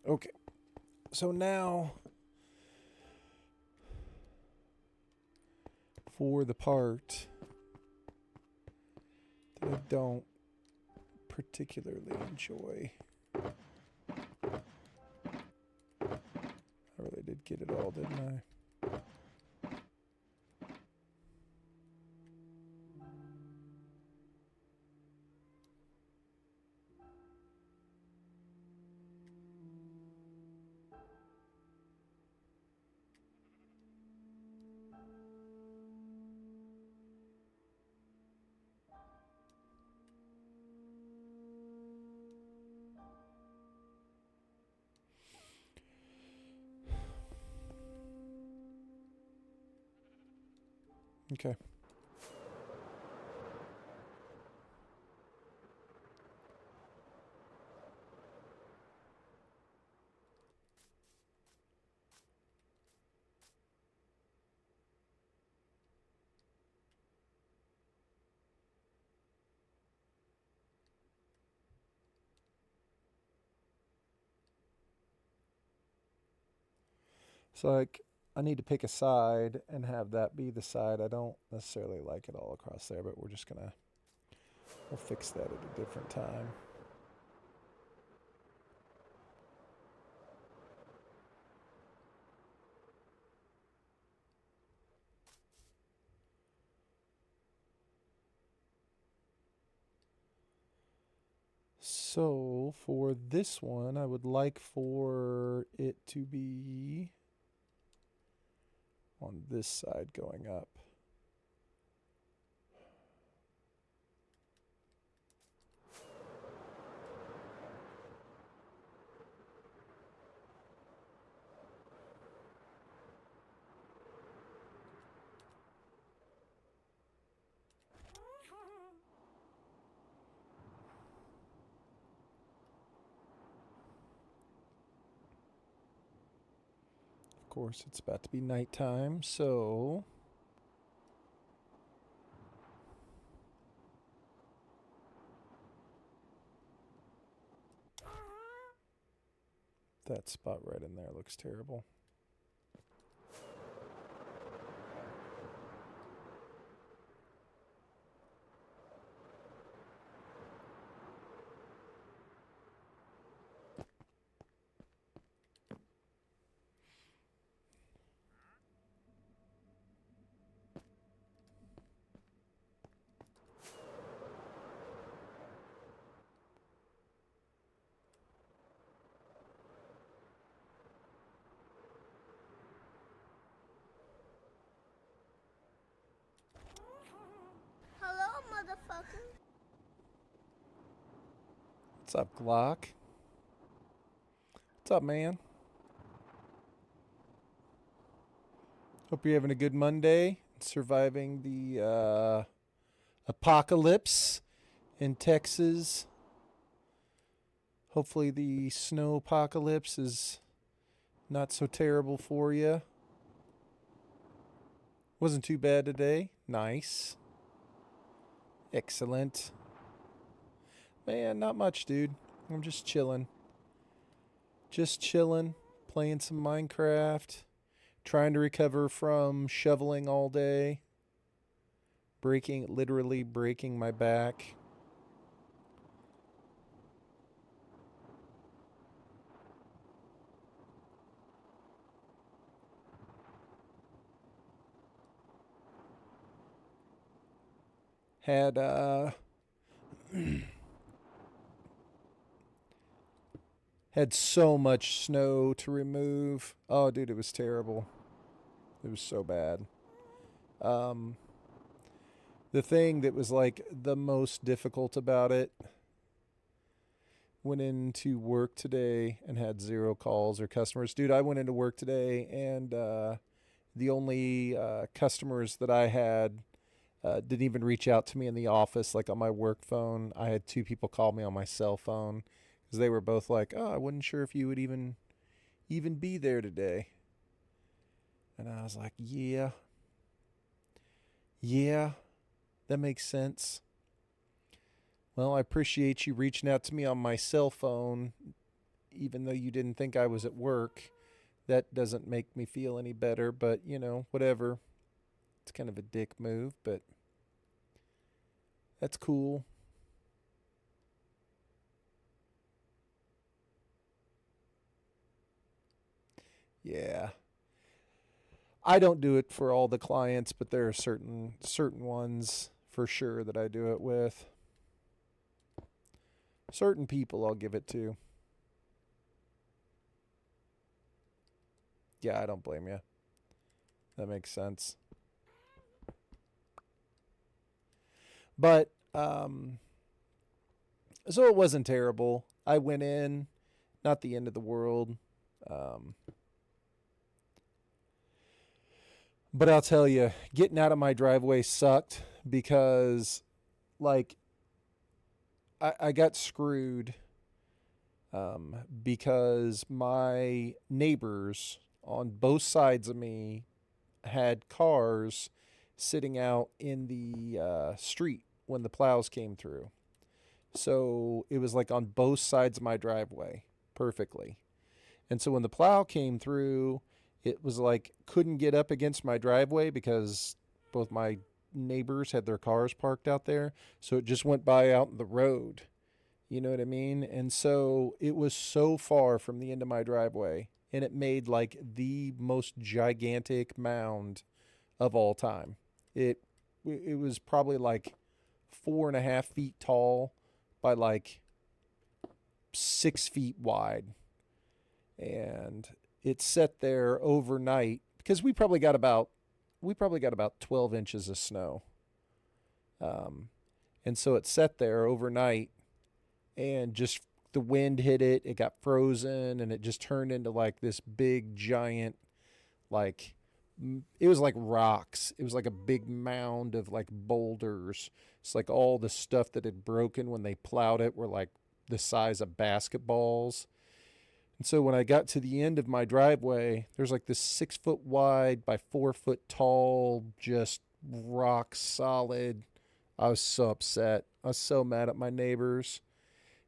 Okay. So now for the part that I don't particularly enjoy. I really did get it all, didn't I? Okay. So like I need to pick a side and have that be the side. I don't necessarily like it all across there, but we'll fix that at a different time. So for this one, I would like for it to be on this side going up. course, it's about to be nighttime, so that spot right in there looks terrible. Hello, motherfucker. What's up, Glock? What's up, man? Hope you're having a good Monday, surviving the apocalypse in Texas. Hopefully the snow apocalypse is not so terrible for you. Wasn't too bad today. Nice. Excellent. Man, not much, dude. I'm just chilling. Just chilling, playing some Minecraft, trying to recover from shoveling all day, literally breaking my back. Had had so much snow to remove. Oh, dude, it was terrible. It was so bad. The thing that was like the most difficult about it, went into work today and had 0 calls or customers. Dude, I went into work today and the only customers that I had didn't even reach out to me in the office, like on my work phone. I had 2 people call me on my cell phone because they were both like, "Oh, I wasn't sure if you would even be there today." And I was like, "Yeah, that makes sense. Well, I appreciate you reaching out to me on my cell phone, even though you didn't think I was at work. That doesn't make me feel any better, but whatever. It's kind of a dick move, but that's cool." Yeah. I don't do it for all the clients, but there are certain ones for sure that I do it with. Certain people I'll give it to. Yeah, I don't blame you. That makes sense. But so it wasn't terrible. I went in, not the end of the world. But I'll tell you, getting out of my driveway sucked because, like, I got screwed because my neighbors on both sides of me had cars sitting out in the street when the plows came through. So it was like on both sides of my driveway perfectly. And so when the plow came through, it was like couldn't get up against my driveway because both my neighbors had their cars parked out there. So it just went by out in the road. You know what I mean? And so it was so far from the end of my driveway, and it made like the most gigantic mound of all time. It was probably like 4.5 feet tall by like 6 feet wide, and it sat there overnight because we probably got about 12 inches of snow, and so it sat there overnight, and just the wind hit it. It got frozen, and it just turned into like this big giant, like it was like rocks. It was like a big mound of like boulders. It's like all the stuff that had broken when they plowed it were like the size of basketballs. And so when I got to the end of my driveway, there's like this 6 foot wide by 4 foot tall, just rock solid. I was so upset. I was so mad at my neighbors.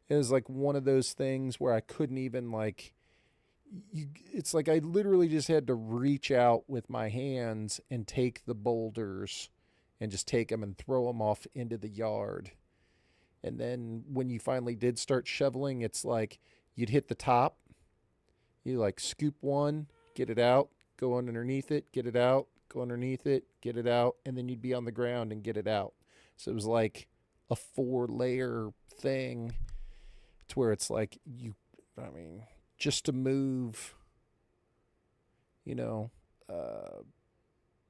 It was like one of those things where I couldn't even like it's like I literally just had to reach out with my hands and take the boulders and just take them and throw them off into the yard. And then when you finally did start shoveling, it's like you'd hit the top, you like scoop one, get it out, go underneath it, get it out, go underneath it, get it out, and then you'd be on the ground and get it out. So it was like a 4 layer thing to where it's like I mean, just to move, you know, uh,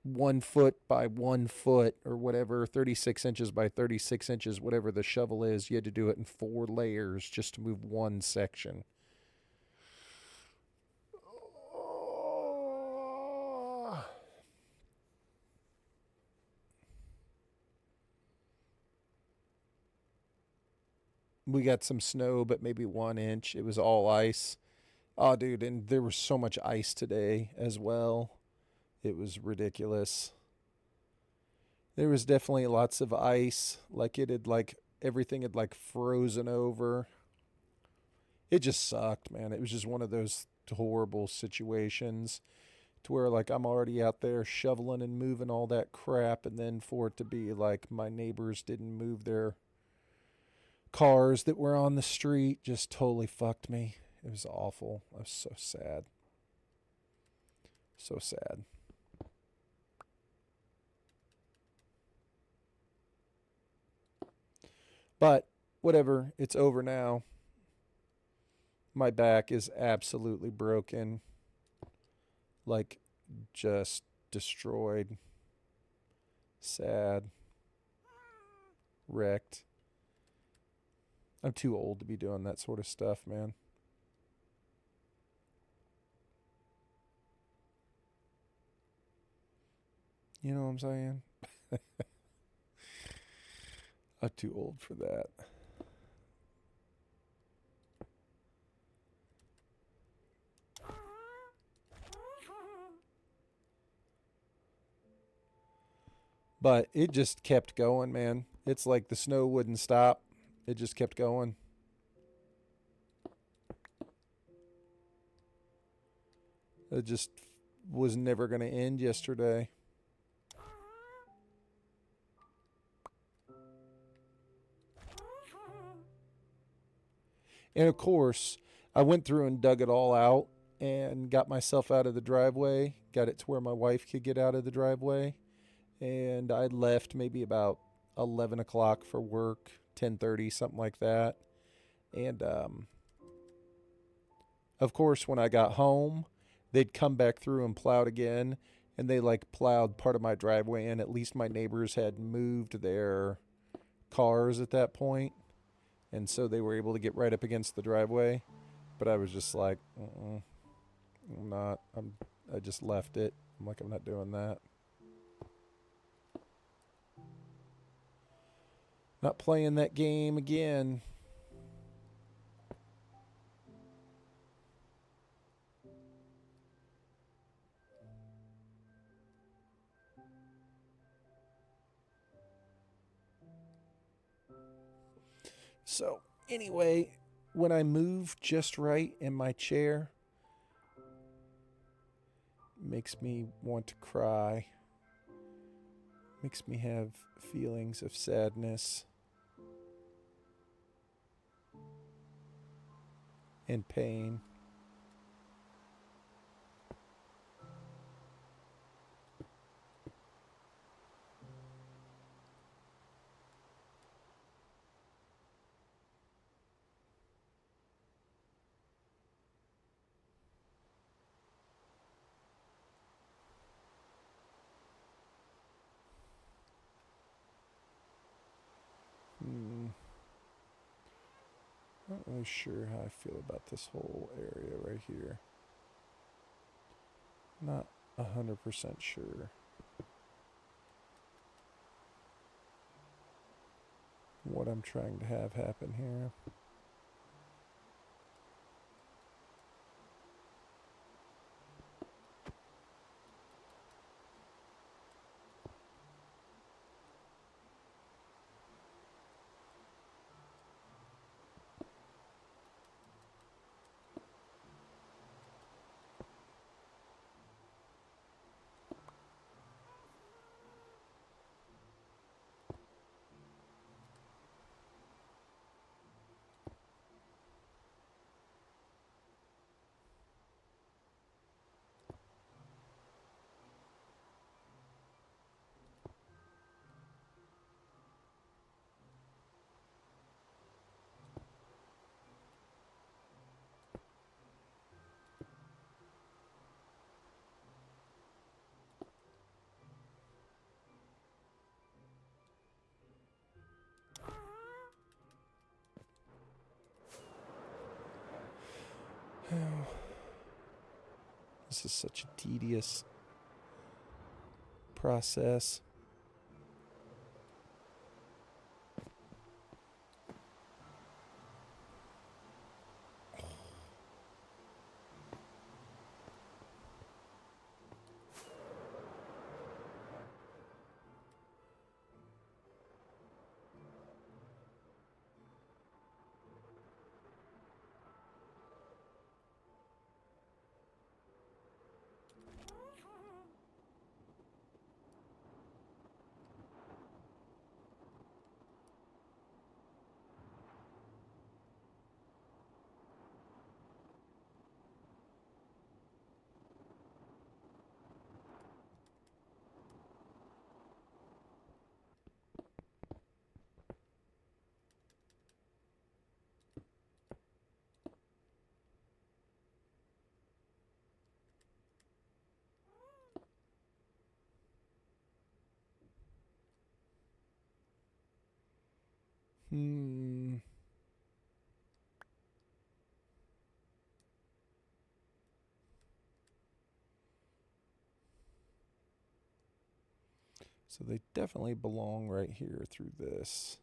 1 foot by 1 foot or whatever, 36 inches by 36 inches, whatever the shovel is, you had to do it in 4 layers just to move one section. We got some snow, but maybe 1 inch. It was all ice. Oh, dude, and there was so much ice today as well. It was ridiculous. There was definitely lots of ice. Like it had like everything had like frozen over. It just sucked, man. It was just one of those horrible situations to where like I'm already out there shoveling and moving all that crap, and then for it to be like my neighbors didn't move their cars that were on the street just totally fucked me. It was awful. I was so sad. So sad. But whatever, it's over now. My back is absolutely broken. Like just destroyed. Sad. Wrecked. I'm too old to be doing that sort of stuff, man. You know what I'm saying? I'm too old for that. But it just kept going, man. It's like the snow wouldn't stop. It just kept going. It just was never going to end yesterday. And of course, I went through and dug it all out and got myself out of the driveway, got it to where my wife could get out of the driveway. And I left maybe about 11 o'clock for work, 10:30, something like that. And of course, when I got home, they'd come back through and plowed again. And they like plowed part of my driveway in. At least my neighbors had moved their cars at that point, and so they were able to get right up against the driveway. But I was just like, I'm not. I just left it. I'm like, I'm not doing that. Not playing that game again. So, anyway, when I move just right in my chair, it makes me want to cry. Makes me have feelings of sadness and pain. Not really sure how I feel about this whole area right here. Not 100% sure what I'm trying to have happen here. This is such a tedious process. So they definitely belong right here through this.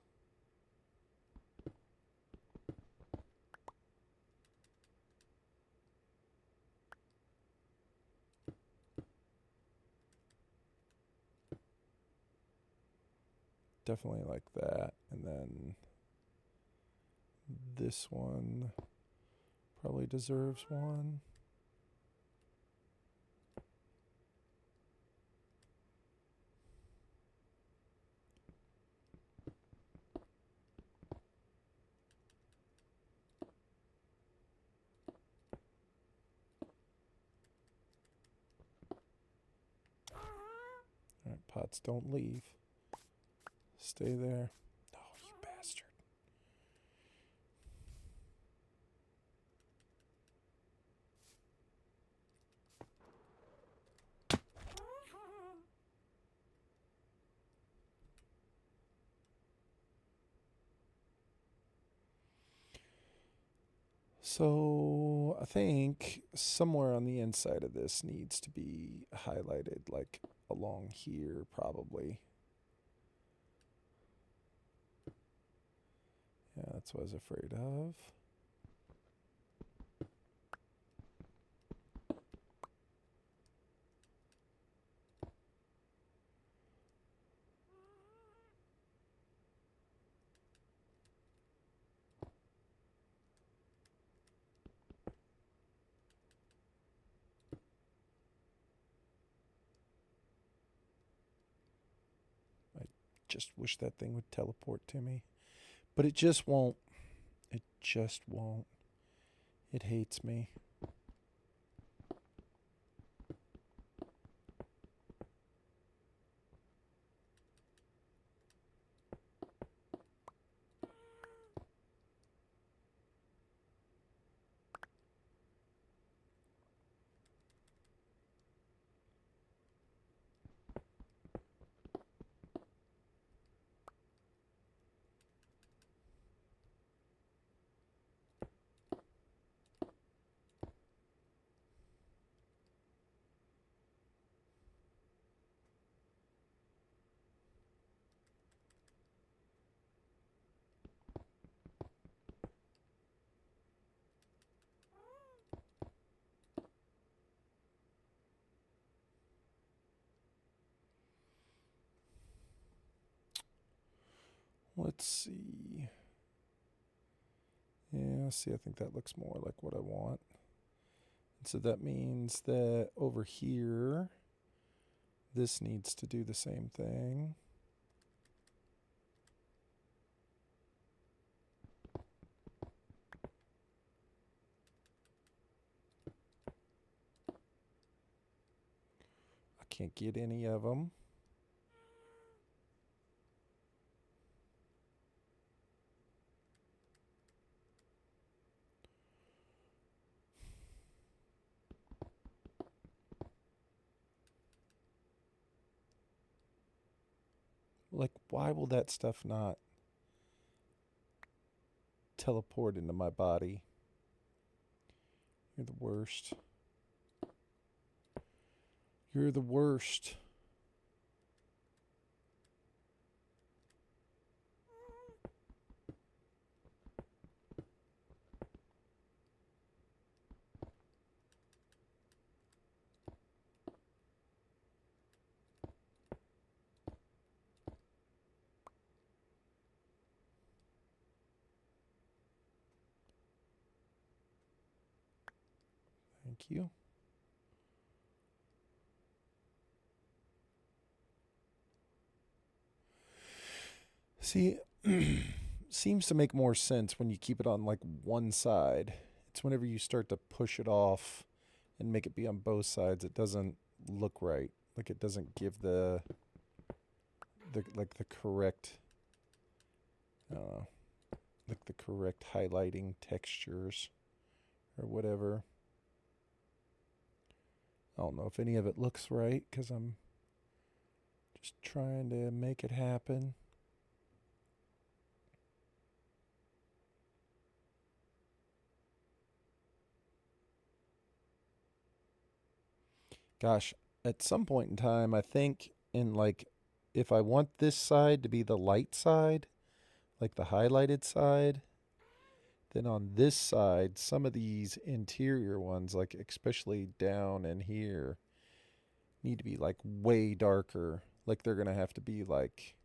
Definitely like that. And then this one probably deserves one. All right, pots, don't leave. Stay there. Oh, you bastard. So I think somewhere on the inside of this needs to be highlighted, like along here, probably. Yeah, that's what I was afraid of. I just wish that thing would teleport to me. But it just won't. It just won't. It hates me. Let's see. Yeah, see, I think that looks more like what I want. And so that means that over here, this needs to do the same thing. I can't get any of them. Like, why will that stuff not teleport into my body? You're the worst. You're the worst. Thank you. See, seems to make more sense when you keep it on like one side. It's whenever you start to push it off and make it be on both sides, it doesn't look right. Like it doesn't give the correct uh like the correct highlighting textures or whatever. I don't know if any of it looks right cuz I'm just trying to make it happen. Gosh, at some point in time, I think in like if I want this side to be the light side, like the highlighted side, then on this side, some of these interior ones, like especially down in here, need to be like way darker. Like they're gonna have to be like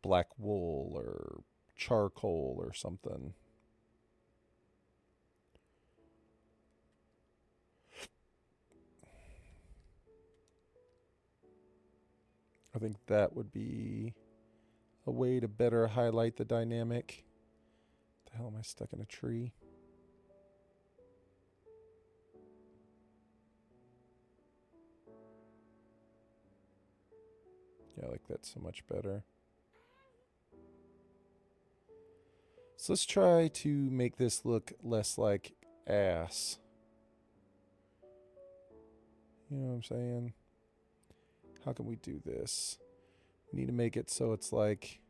black wool or charcoal or something. I think that would be a way to better highlight the dynamic. The hell am I stuck in a tree? Yeah, I like that so much better. So let's try to make this look less like ass. You know what I'm saying? How can we do this? We need to make it so it's like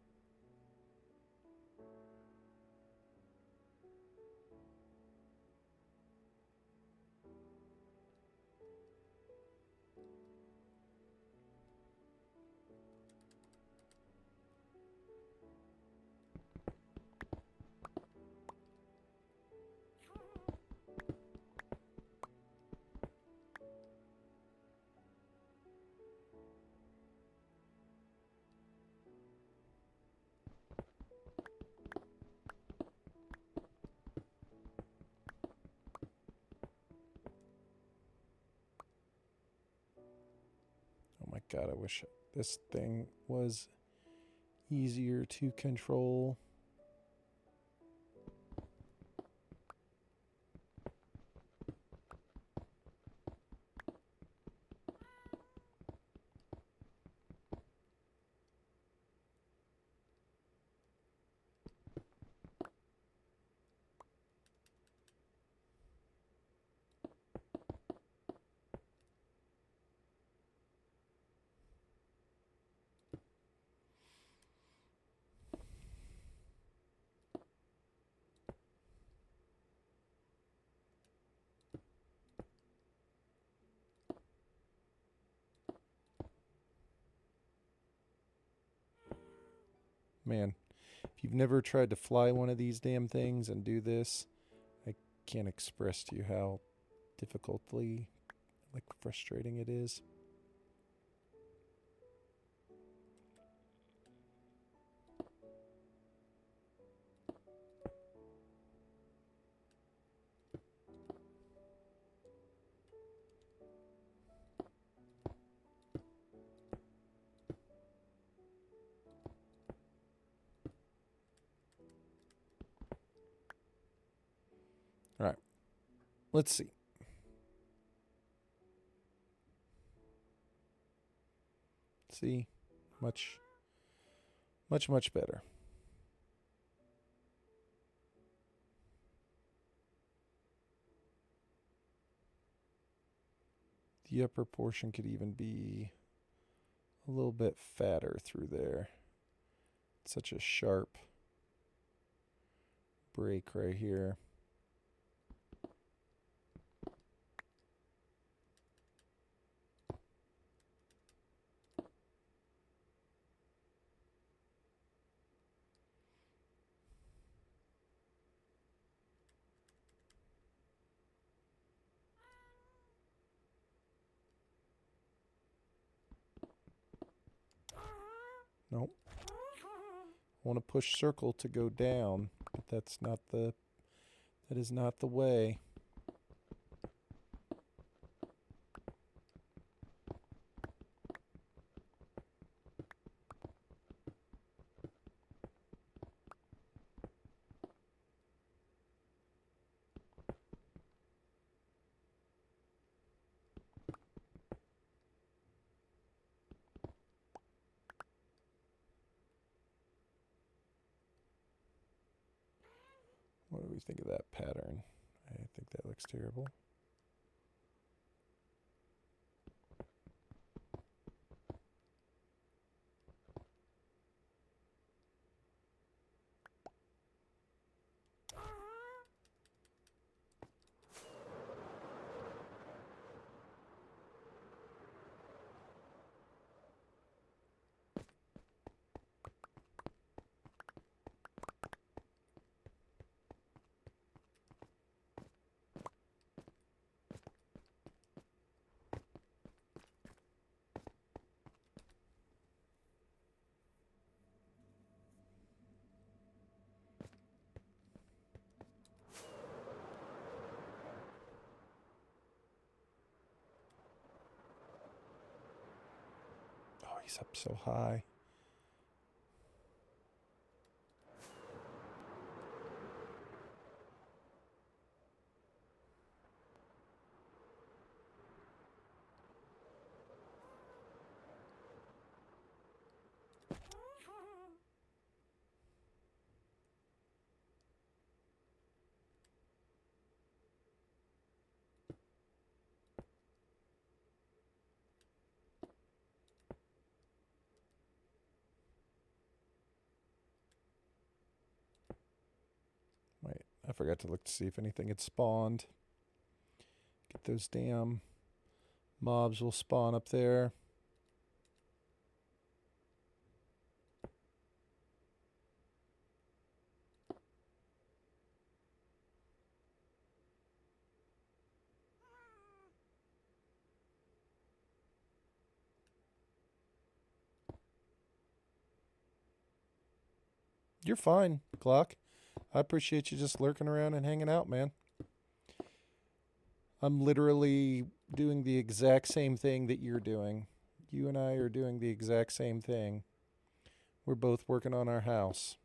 oh my god, I wish this thing was easier to control. Man, if you've never tried to fly one of these damn things and do this, I can't express to you how difficultly like frustrating it is. All right, let's see. See, much, much better. The upper portion could even be a little bit fatter through there. It's such a sharp break right here. Nope. I want to push circle to go down, but that is not the way. What do we think of that pattern? I think that looks terrible. Oh, he's up so high. Wait, I forgot to look to see if anything had spawned. Get those damn mobs will spawn up there. You're fine, Glock. I appreciate you just lurking around and hanging out, man. I'm literally doing the exact same thing that you're doing. You and I are doing the exact same thing. We're both working on our house.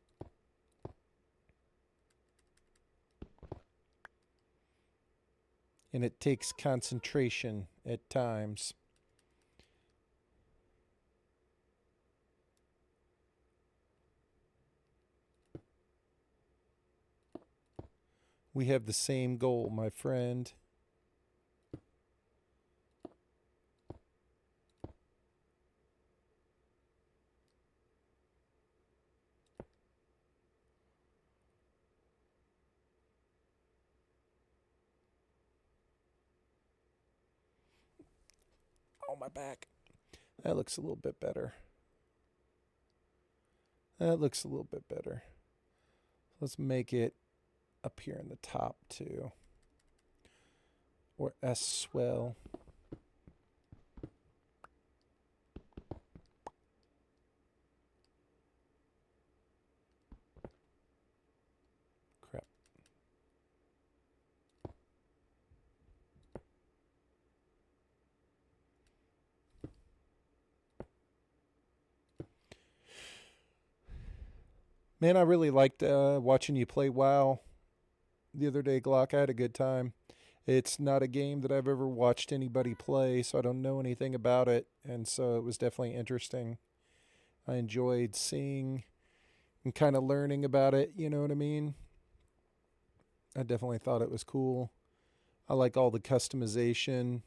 And it takes concentration at times. We have the same goal, my friend. Oh, my back. That looks a little bit better. That looks a little bit better. Let's make it up here in the top too. Or S swell. Crap. Man, I really liked watching you play WoW the other day, Glock. I had a good time. It's not a game that I've ever watched anybody play, so I don't know anything about it. And so it was definitely interesting. I enjoyed seeing and kind of learning about it, you know what I mean? I definitely thought it was cool. I like all the customization.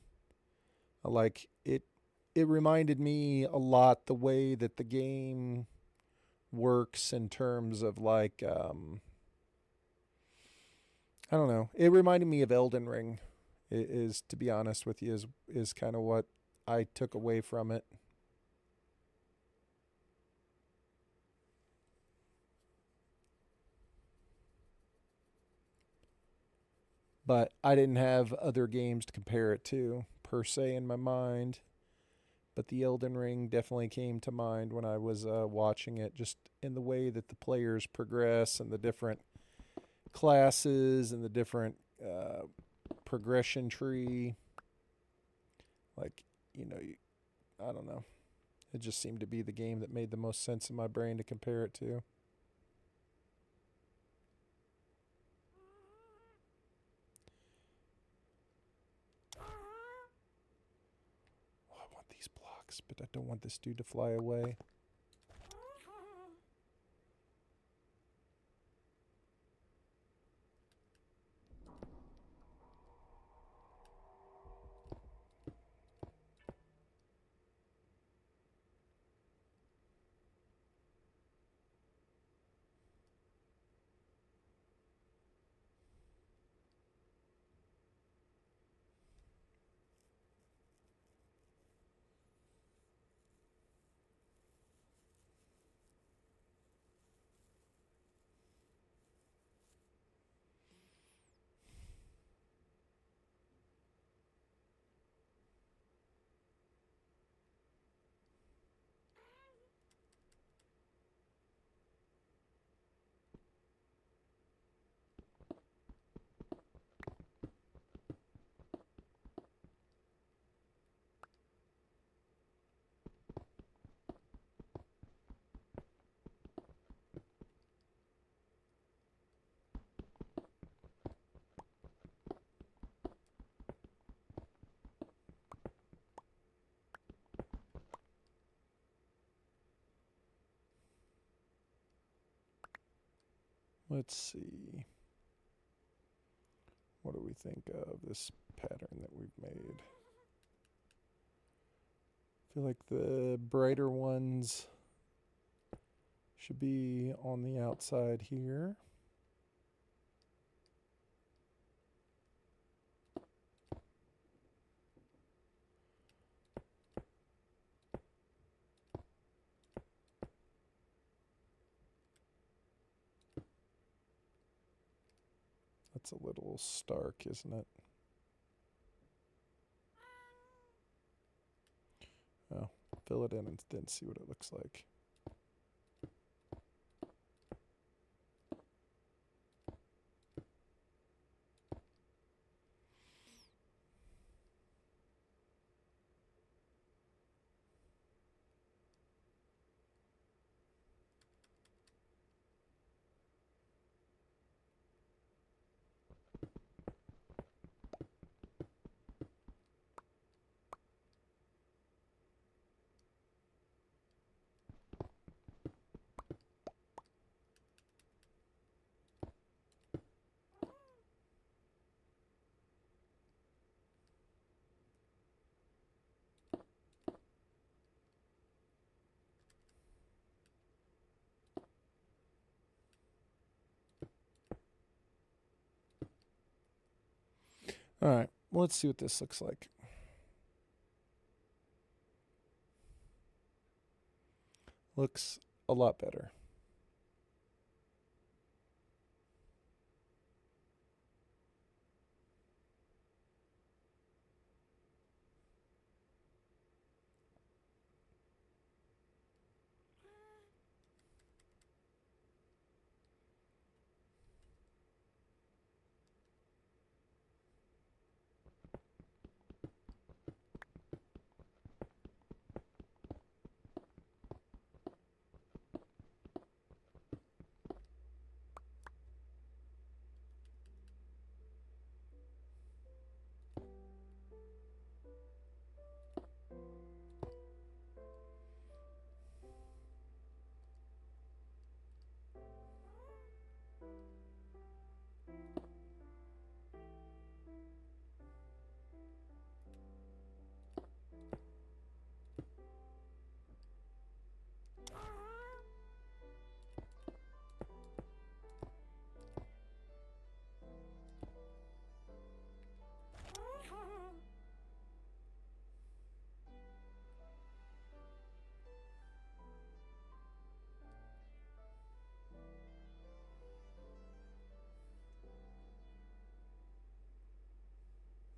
I like it. It reminded me a lot the way that the game works in terms of like I don't know. It reminded me of Elden Ring. It is, to be honest with you, is kind of what I took away from it. But I didn't have other games to compare it to per se in my mind. but the Elden Ring definitely came to mind when I was watching it, just in the way that the players progress and the different classes and the different progression tree. Like, you know, I don't know. It just seemed to be the game that made the most sense in my brain to compare it to. Oh, I want these blocks, but I don't want this dude to fly away. Let's see. What do we think of this pattern that we've made? I feel like the brighter ones should be on the outside here. That's a little stark, isn't it? Oh, fill it in and then see what it looks like. All right, well, let's see what this looks like. Looks a lot better.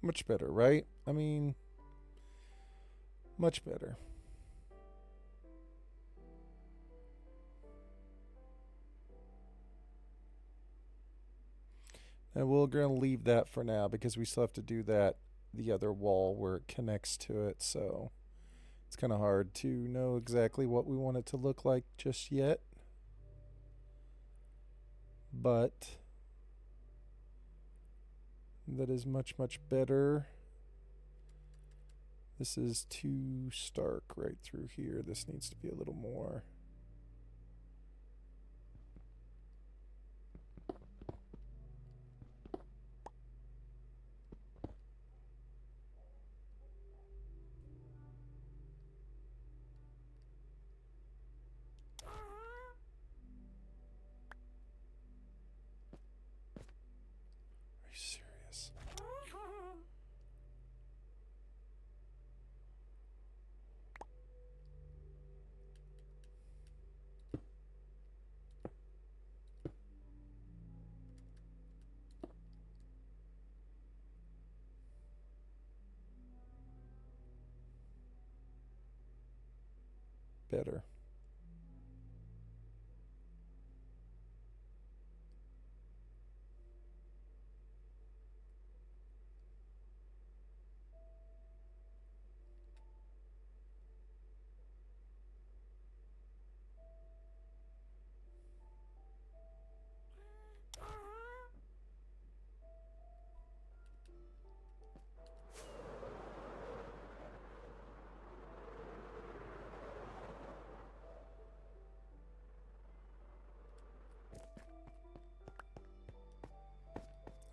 Much better, right? I mean, Much better. And we're going to leave that for now because we still have to do the other wall where it connects to it. So it's kind of hard to know exactly what we want it to look like just yet. But that is much, much better. This is too stark right through here. This needs to be a little more. Are you serious? Better.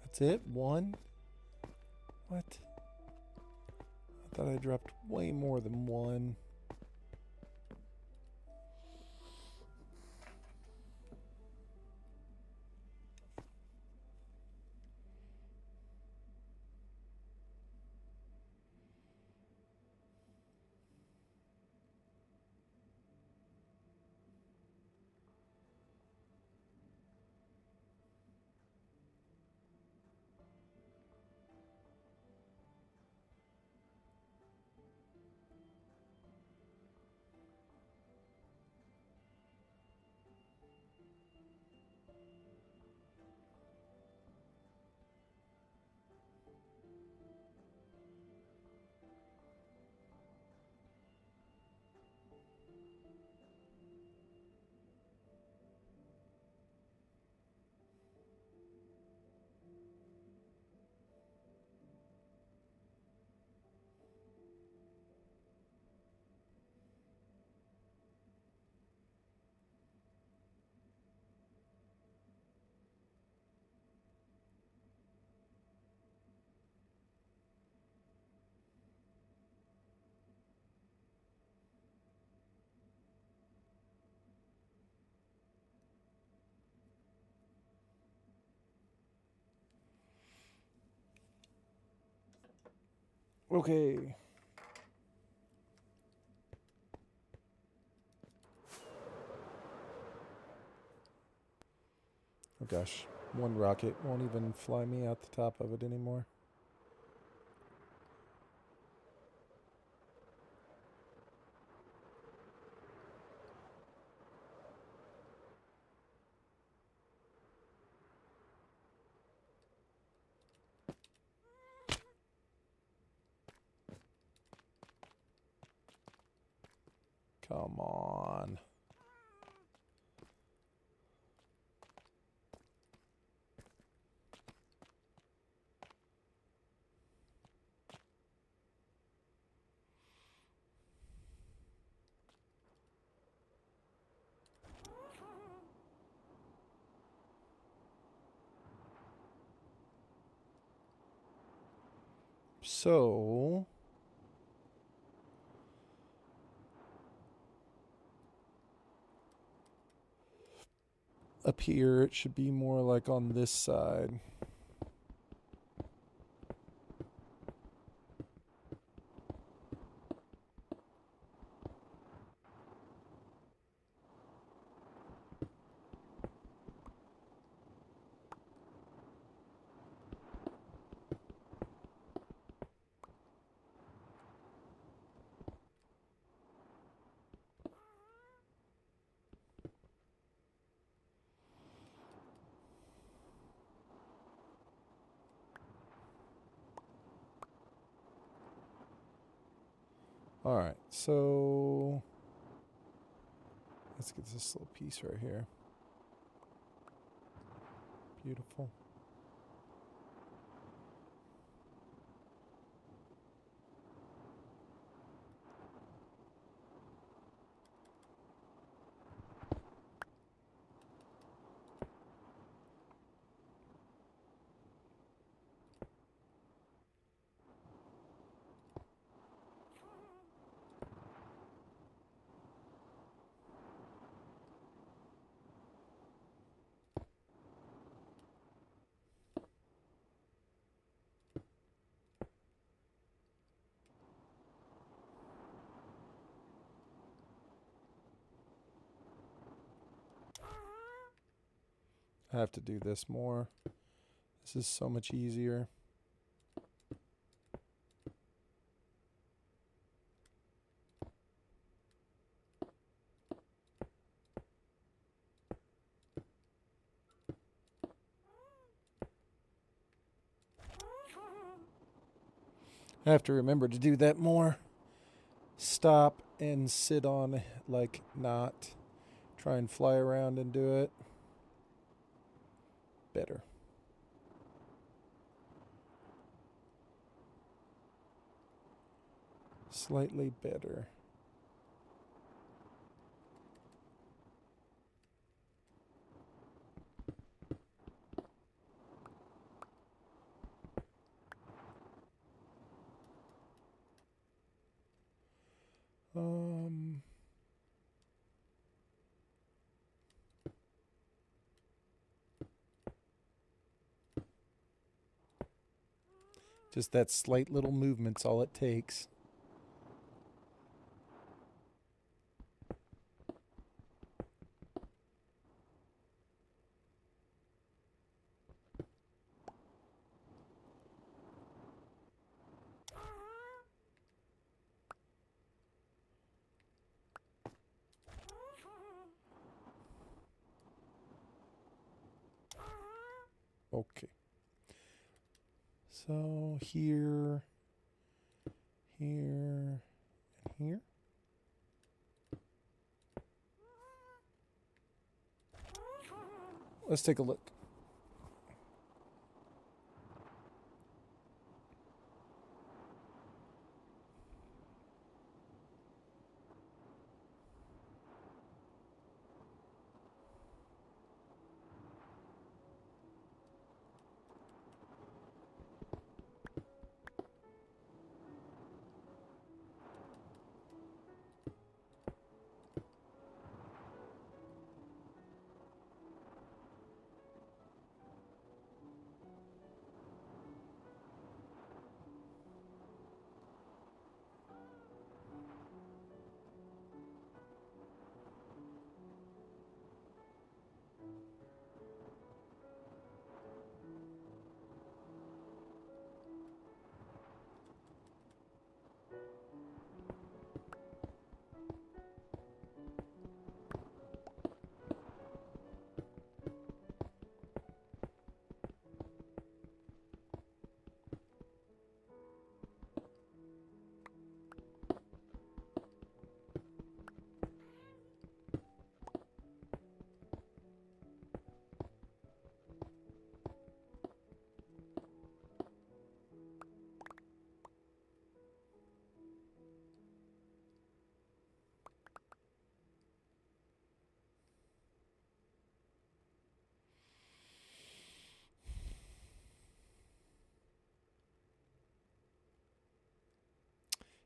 That's it? One? What? I thought I dropped way more than one. Okay. Oh gosh. One rocket won't even fly me out the top of it anymore. Come on. So up here it should be more like on this side. All right, so let's get this little piece right here. Beautiful. I have to do this more. This is so much easier. I have to remember to do that more. Stop and sit on, like, not try and fly around and do it. Better. Slightly better. Um, just that slight little movement's all it takes. Okay. So here, here, and here. Let's take a look.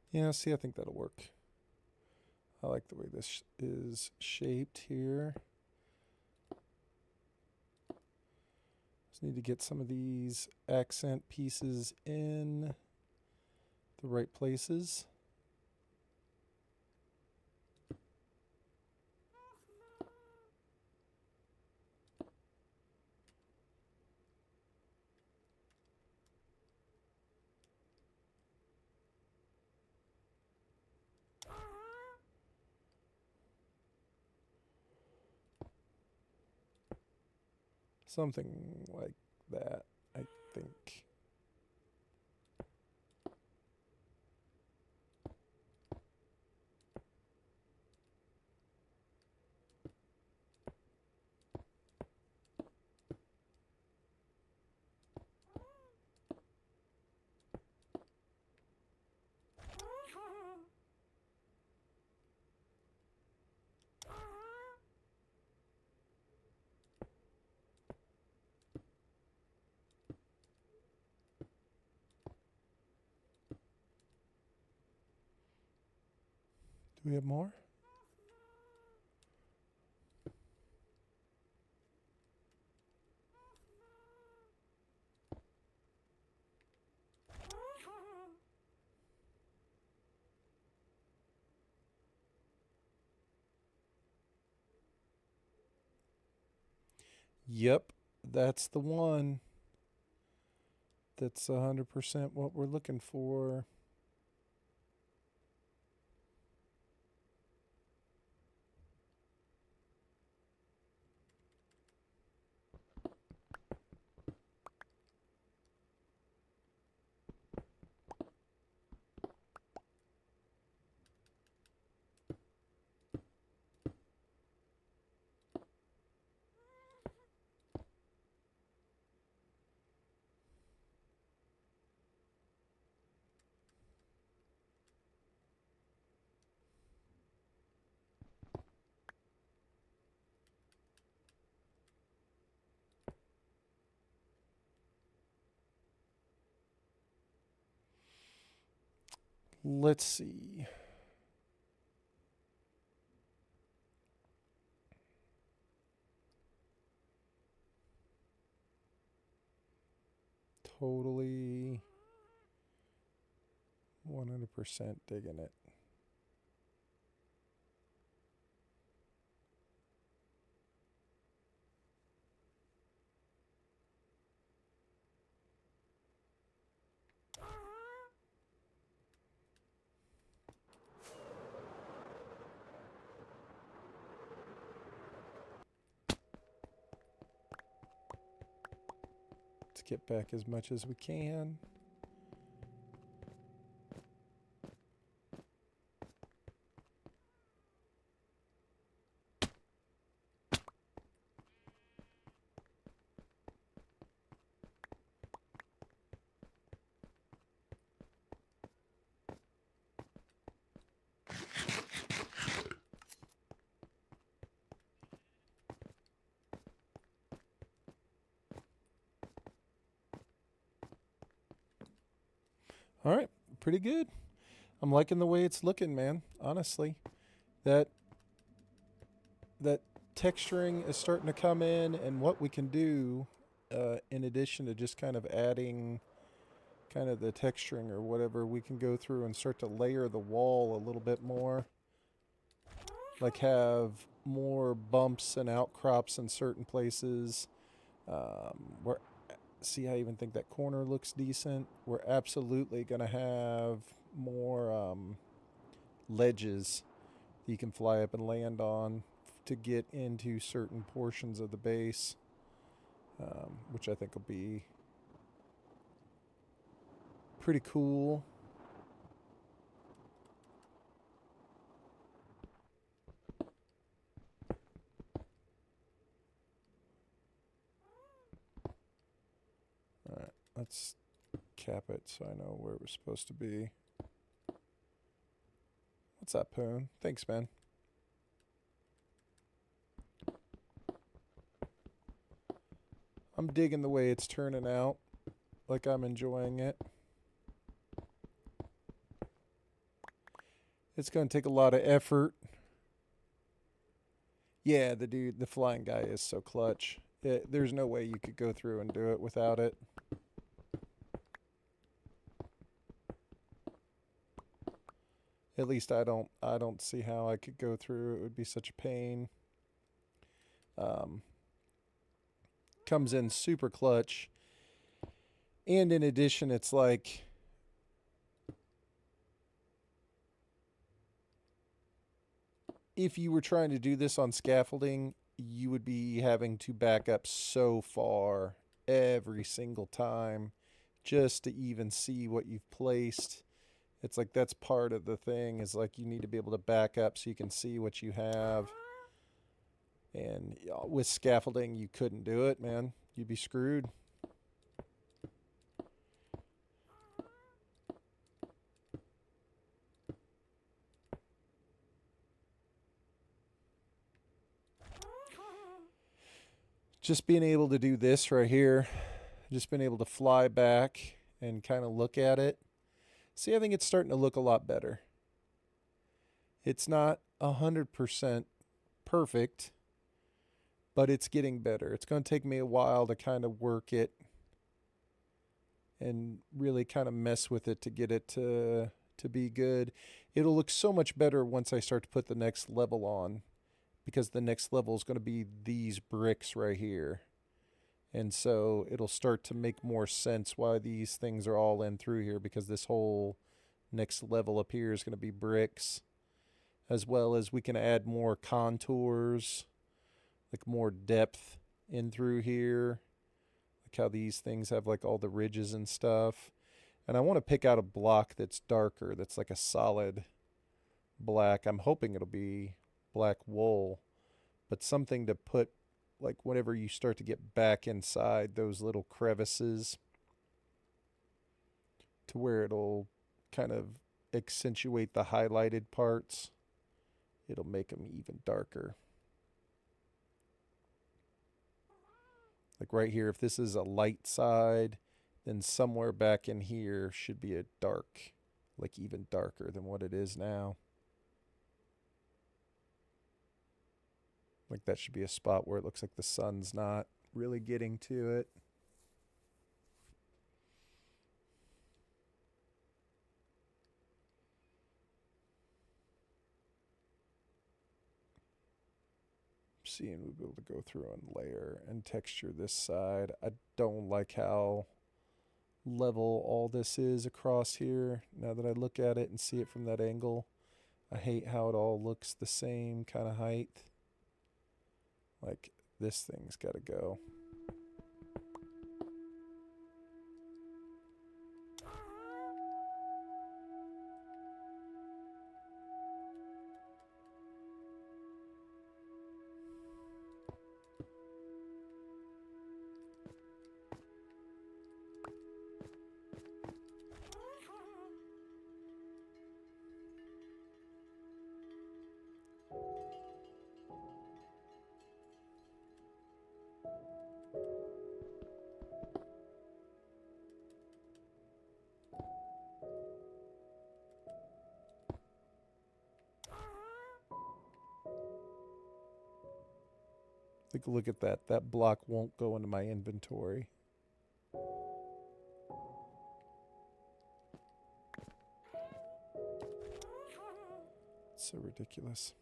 Yeah, see, I think that'll work. I like the way this is shaped here. Just need to get some of these accent pieces in the right places. Something like that, I think. we have more? Yep, that's the one. That's 100% what we're looking for. Let's see. Totally 100% digging it. Let's get back as much as we can. All right, pretty good. I'm liking the way it's looking, man. Honestly, that that texturing is starting to come in, and what we can do, in addition to just kind of adding kind of the texturing or whatever, we can go through and start to layer the wall a little bit more. Like have more bumps and outcrops in certain places. Where see, I even think that corner looks decent. We're absolutely gonna have more ledges that you can fly up and land on to get into certain portions of the base, which I think will be pretty cool. All right, let's cap it so I know where we're supposed to be. What's up, Poon? Thanks, man. I'm digging the way it's turning out. Like, I'm enjoying it. It's going to take a lot of effort. Yeah, the flying guy is so clutch. There's no way you could go through and do it without it. At least I don't see how I could go through. It would be such a pain. Comes in super clutch. And in addition, it's like if you were trying to do this on scaffolding, you would be having to back up so far every single time just to even see what you've placed. It's like that's part of the thing is like you need to be able to back up so you can see what you have. And with scaffolding, you couldn't do it, man. You'd be screwed. Just being able to do this right here, just being able to fly back and kind of look at it. See, I think it's starting to look a lot better. It's not 100% perfect, but it's getting better. It's going to take me a while to kind of work it and really kind of mess with it to get it to be good. It'll look so much better once I start to put the next level on, because the next level is going to be these bricks right here. And so it'll start to make more sense why these things are all in through here, because this whole next level up here is going to be bricks, as well as we can add more contours, like more depth in through here, like how these things have like all the ridges and stuff. And I want to pick out a block that's darker, that's like a solid black. I'm hoping it'll be black wool, but something to put like whenever you start to get back inside those little crevices, to where it'll kind of accentuate the highlighted parts. It'll make them even darker. Like right here, if this is a light side, then somewhere back in here should be a dark, like even darker than what it is now. Like that should be a spot where it looks like the sun's not really getting to it. Seeing we'll be able to go through and layer and texture this side. I don't like how level all this is across here now that I look at it and see it from that angle. I hate how it all looks the same kind of height. Like this thing's got to go. Take a look at that. That block won't go into my inventory. It's so ridiculous.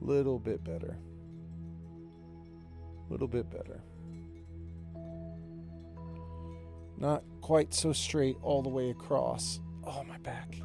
Little bit better. Little bit better. Not quite so straight all the way across. Oh, my back.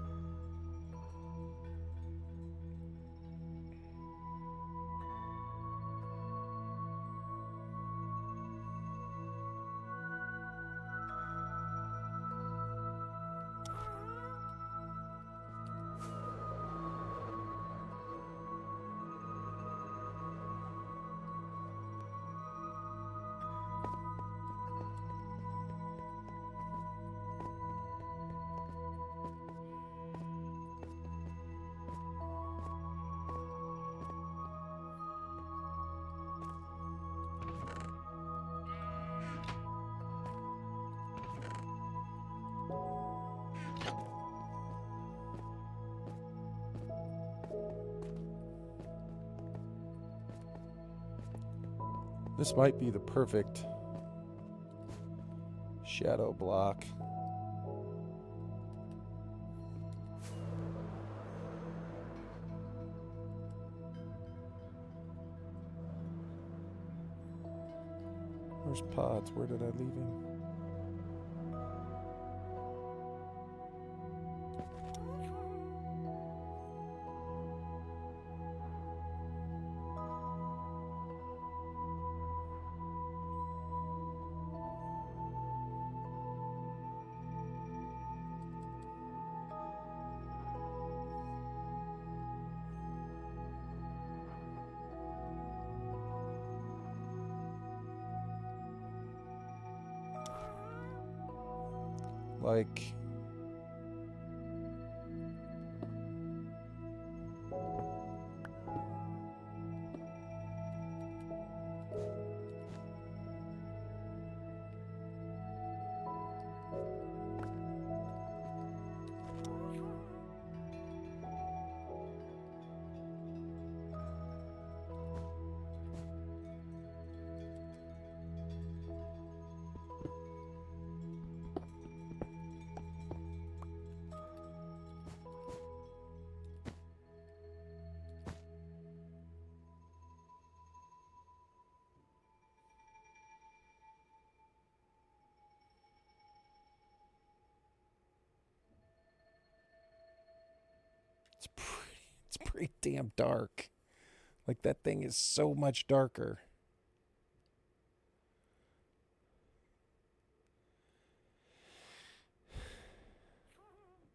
This might be the perfect shadow block. Where's Pods? Where did I leave him? Like, it's pretty damn dark. Like, that thing is so much darker.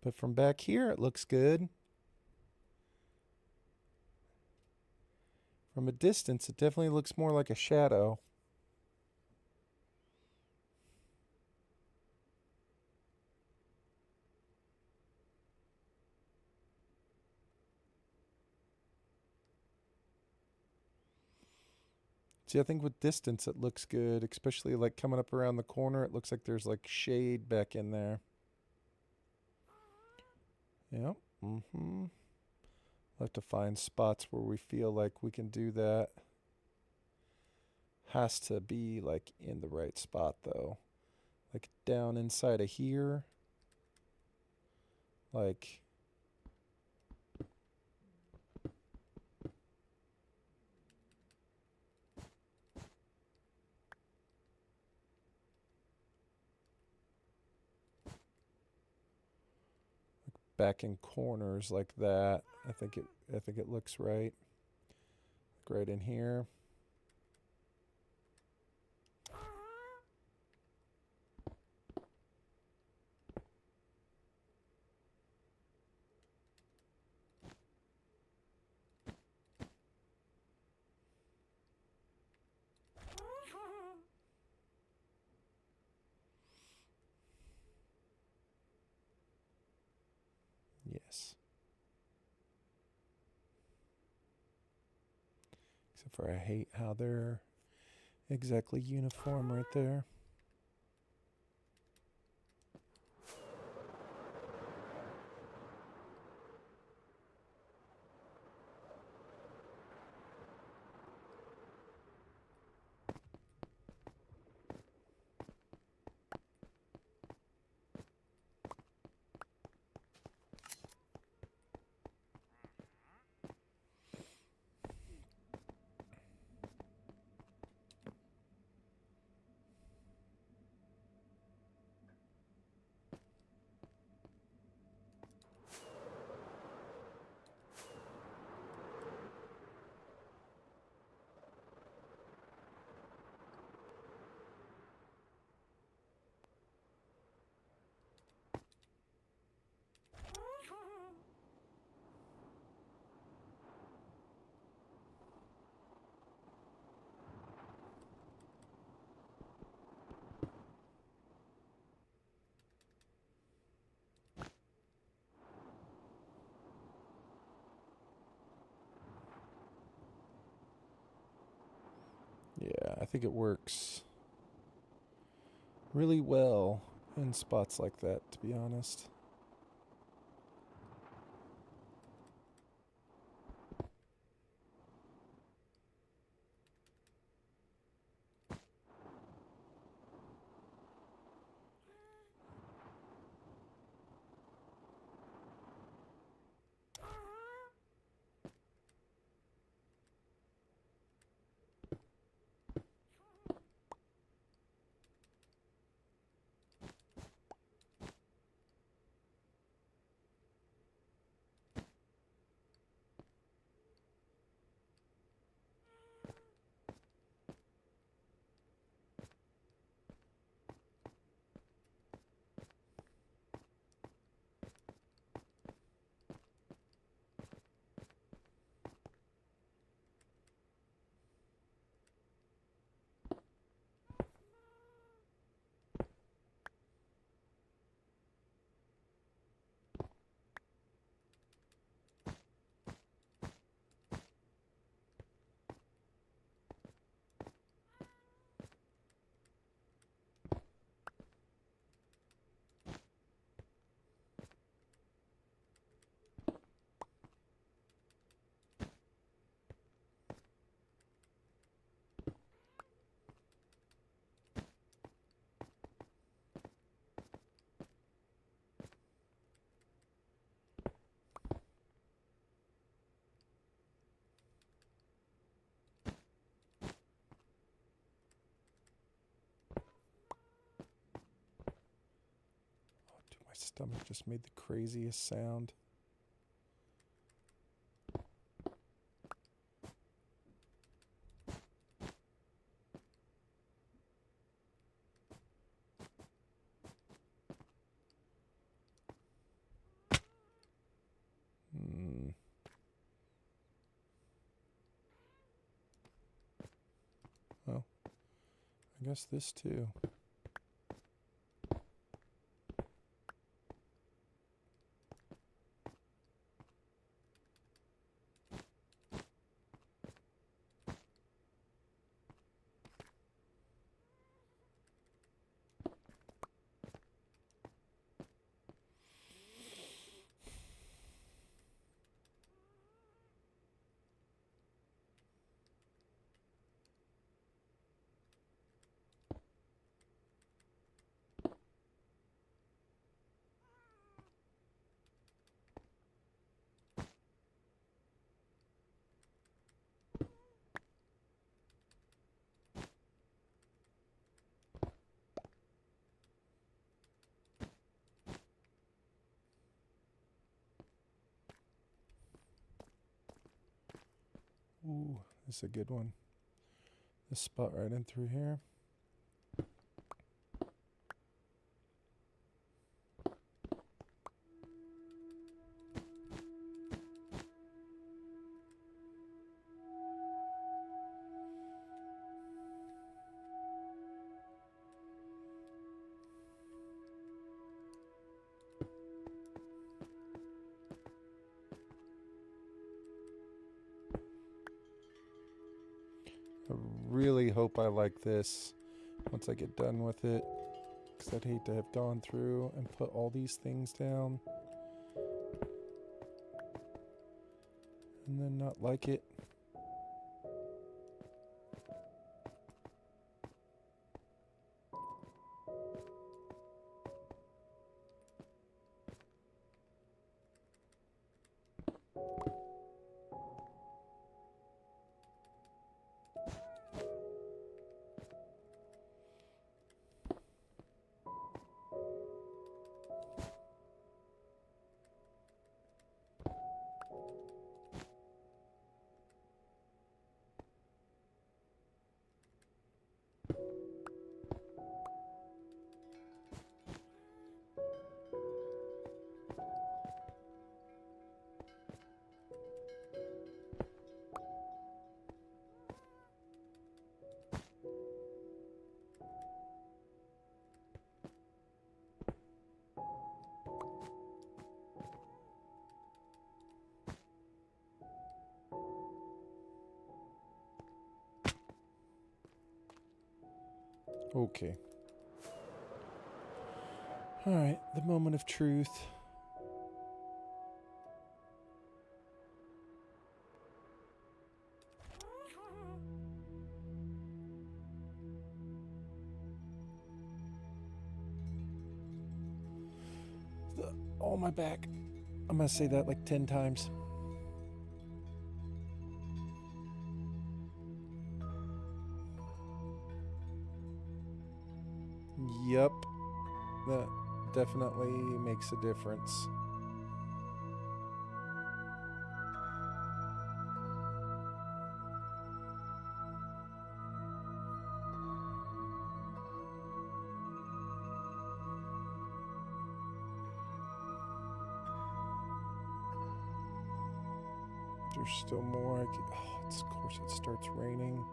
But from back here, it looks good. From a distance, it definitely looks more like a shadow. See, I think with distance, it looks good, especially like coming up around the corner. It looks like there's like shade back in there. Yep. Mm-hmm. We'll have to find spots where we feel like we can do that. Has to be like in the right spot though. Like down inside of here. Like, back in corners like that. I think it looks right. Like right in here. Yes. Except for I hate how they're exactly uniform right there. Yeah, I think it works really well in spots like that, to be honest. stomach just made the craziest sound. Well, I guess this too. Ooh, this is a good one. This spot right in through here. I really hope I like this once I get done with it, because I'd hate to have gone through and put all these things down and then not like it. Okay. Alright, the moment of truth. Oh, my back. I'm gonna say that like 10 times. Yep. That definitely makes a difference. There's still more. Of course it starts raining.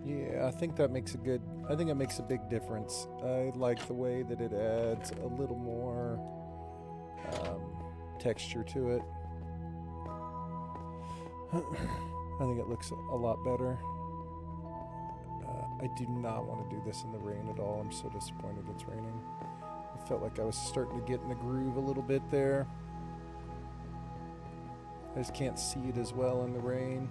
Yeah, I think that makes I think it makes a big difference. I like the way that it adds a little more texture to it. I think it looks a lot better. I do not want to do this in the rain at all. I'm so disappointed it's raining. I felt like I was starting to get in the groove a little bit there. I just can't see it as well in the rain.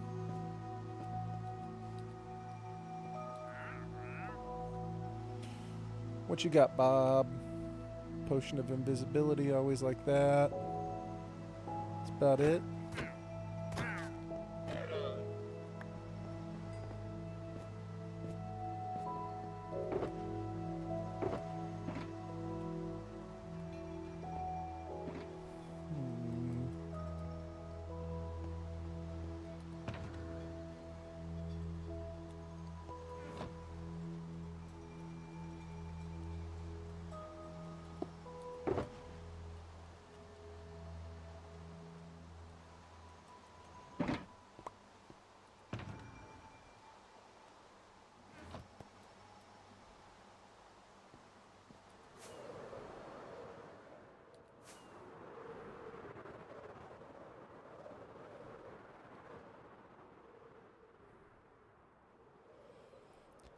What you got, Bob? Potion of invisibility, always like that. That's about it.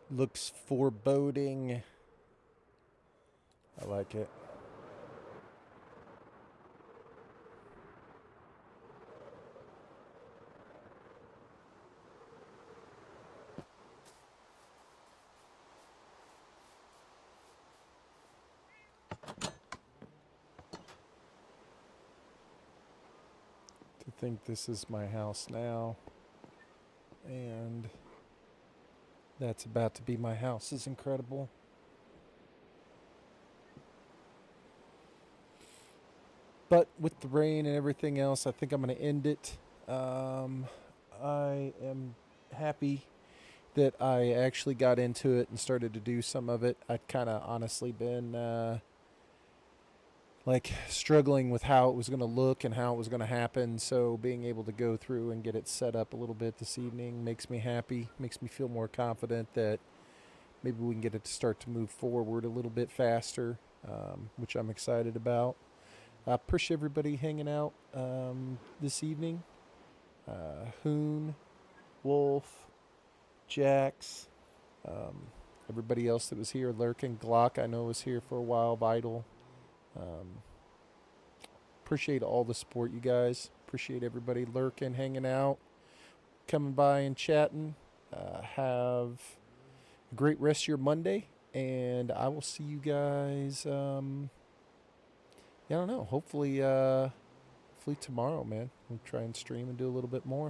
Looks foreboding. I like it. To think this is my house now, and that's about to be my house is incredible. But with the rain and everything else, I think I'm going to end it. I am happy that I actually got into it and started to do some of it. I'd kind of honestly been like struggling with how it was going to look and how it was going to happen. So being able to go through and get it set up a little bit this evening makes me happy, makes me feel more confident that maybe we can get it to start to move forward a little bit faster, which I'm excited about. I appreciate everybody hanging out this evening. Hoon, Wolf, Jax, everybody else that was here, Lurkin, Glock, I know was here for a while, Vital. Appreciate all the support, you guys. Appreciate everybody lurking, hanging out, coming by and chatting. Have a great rest of your Monday, and I will see you guys. I don't know. Hopefully tomorrow, man. We'll try and stream and do a little bit more.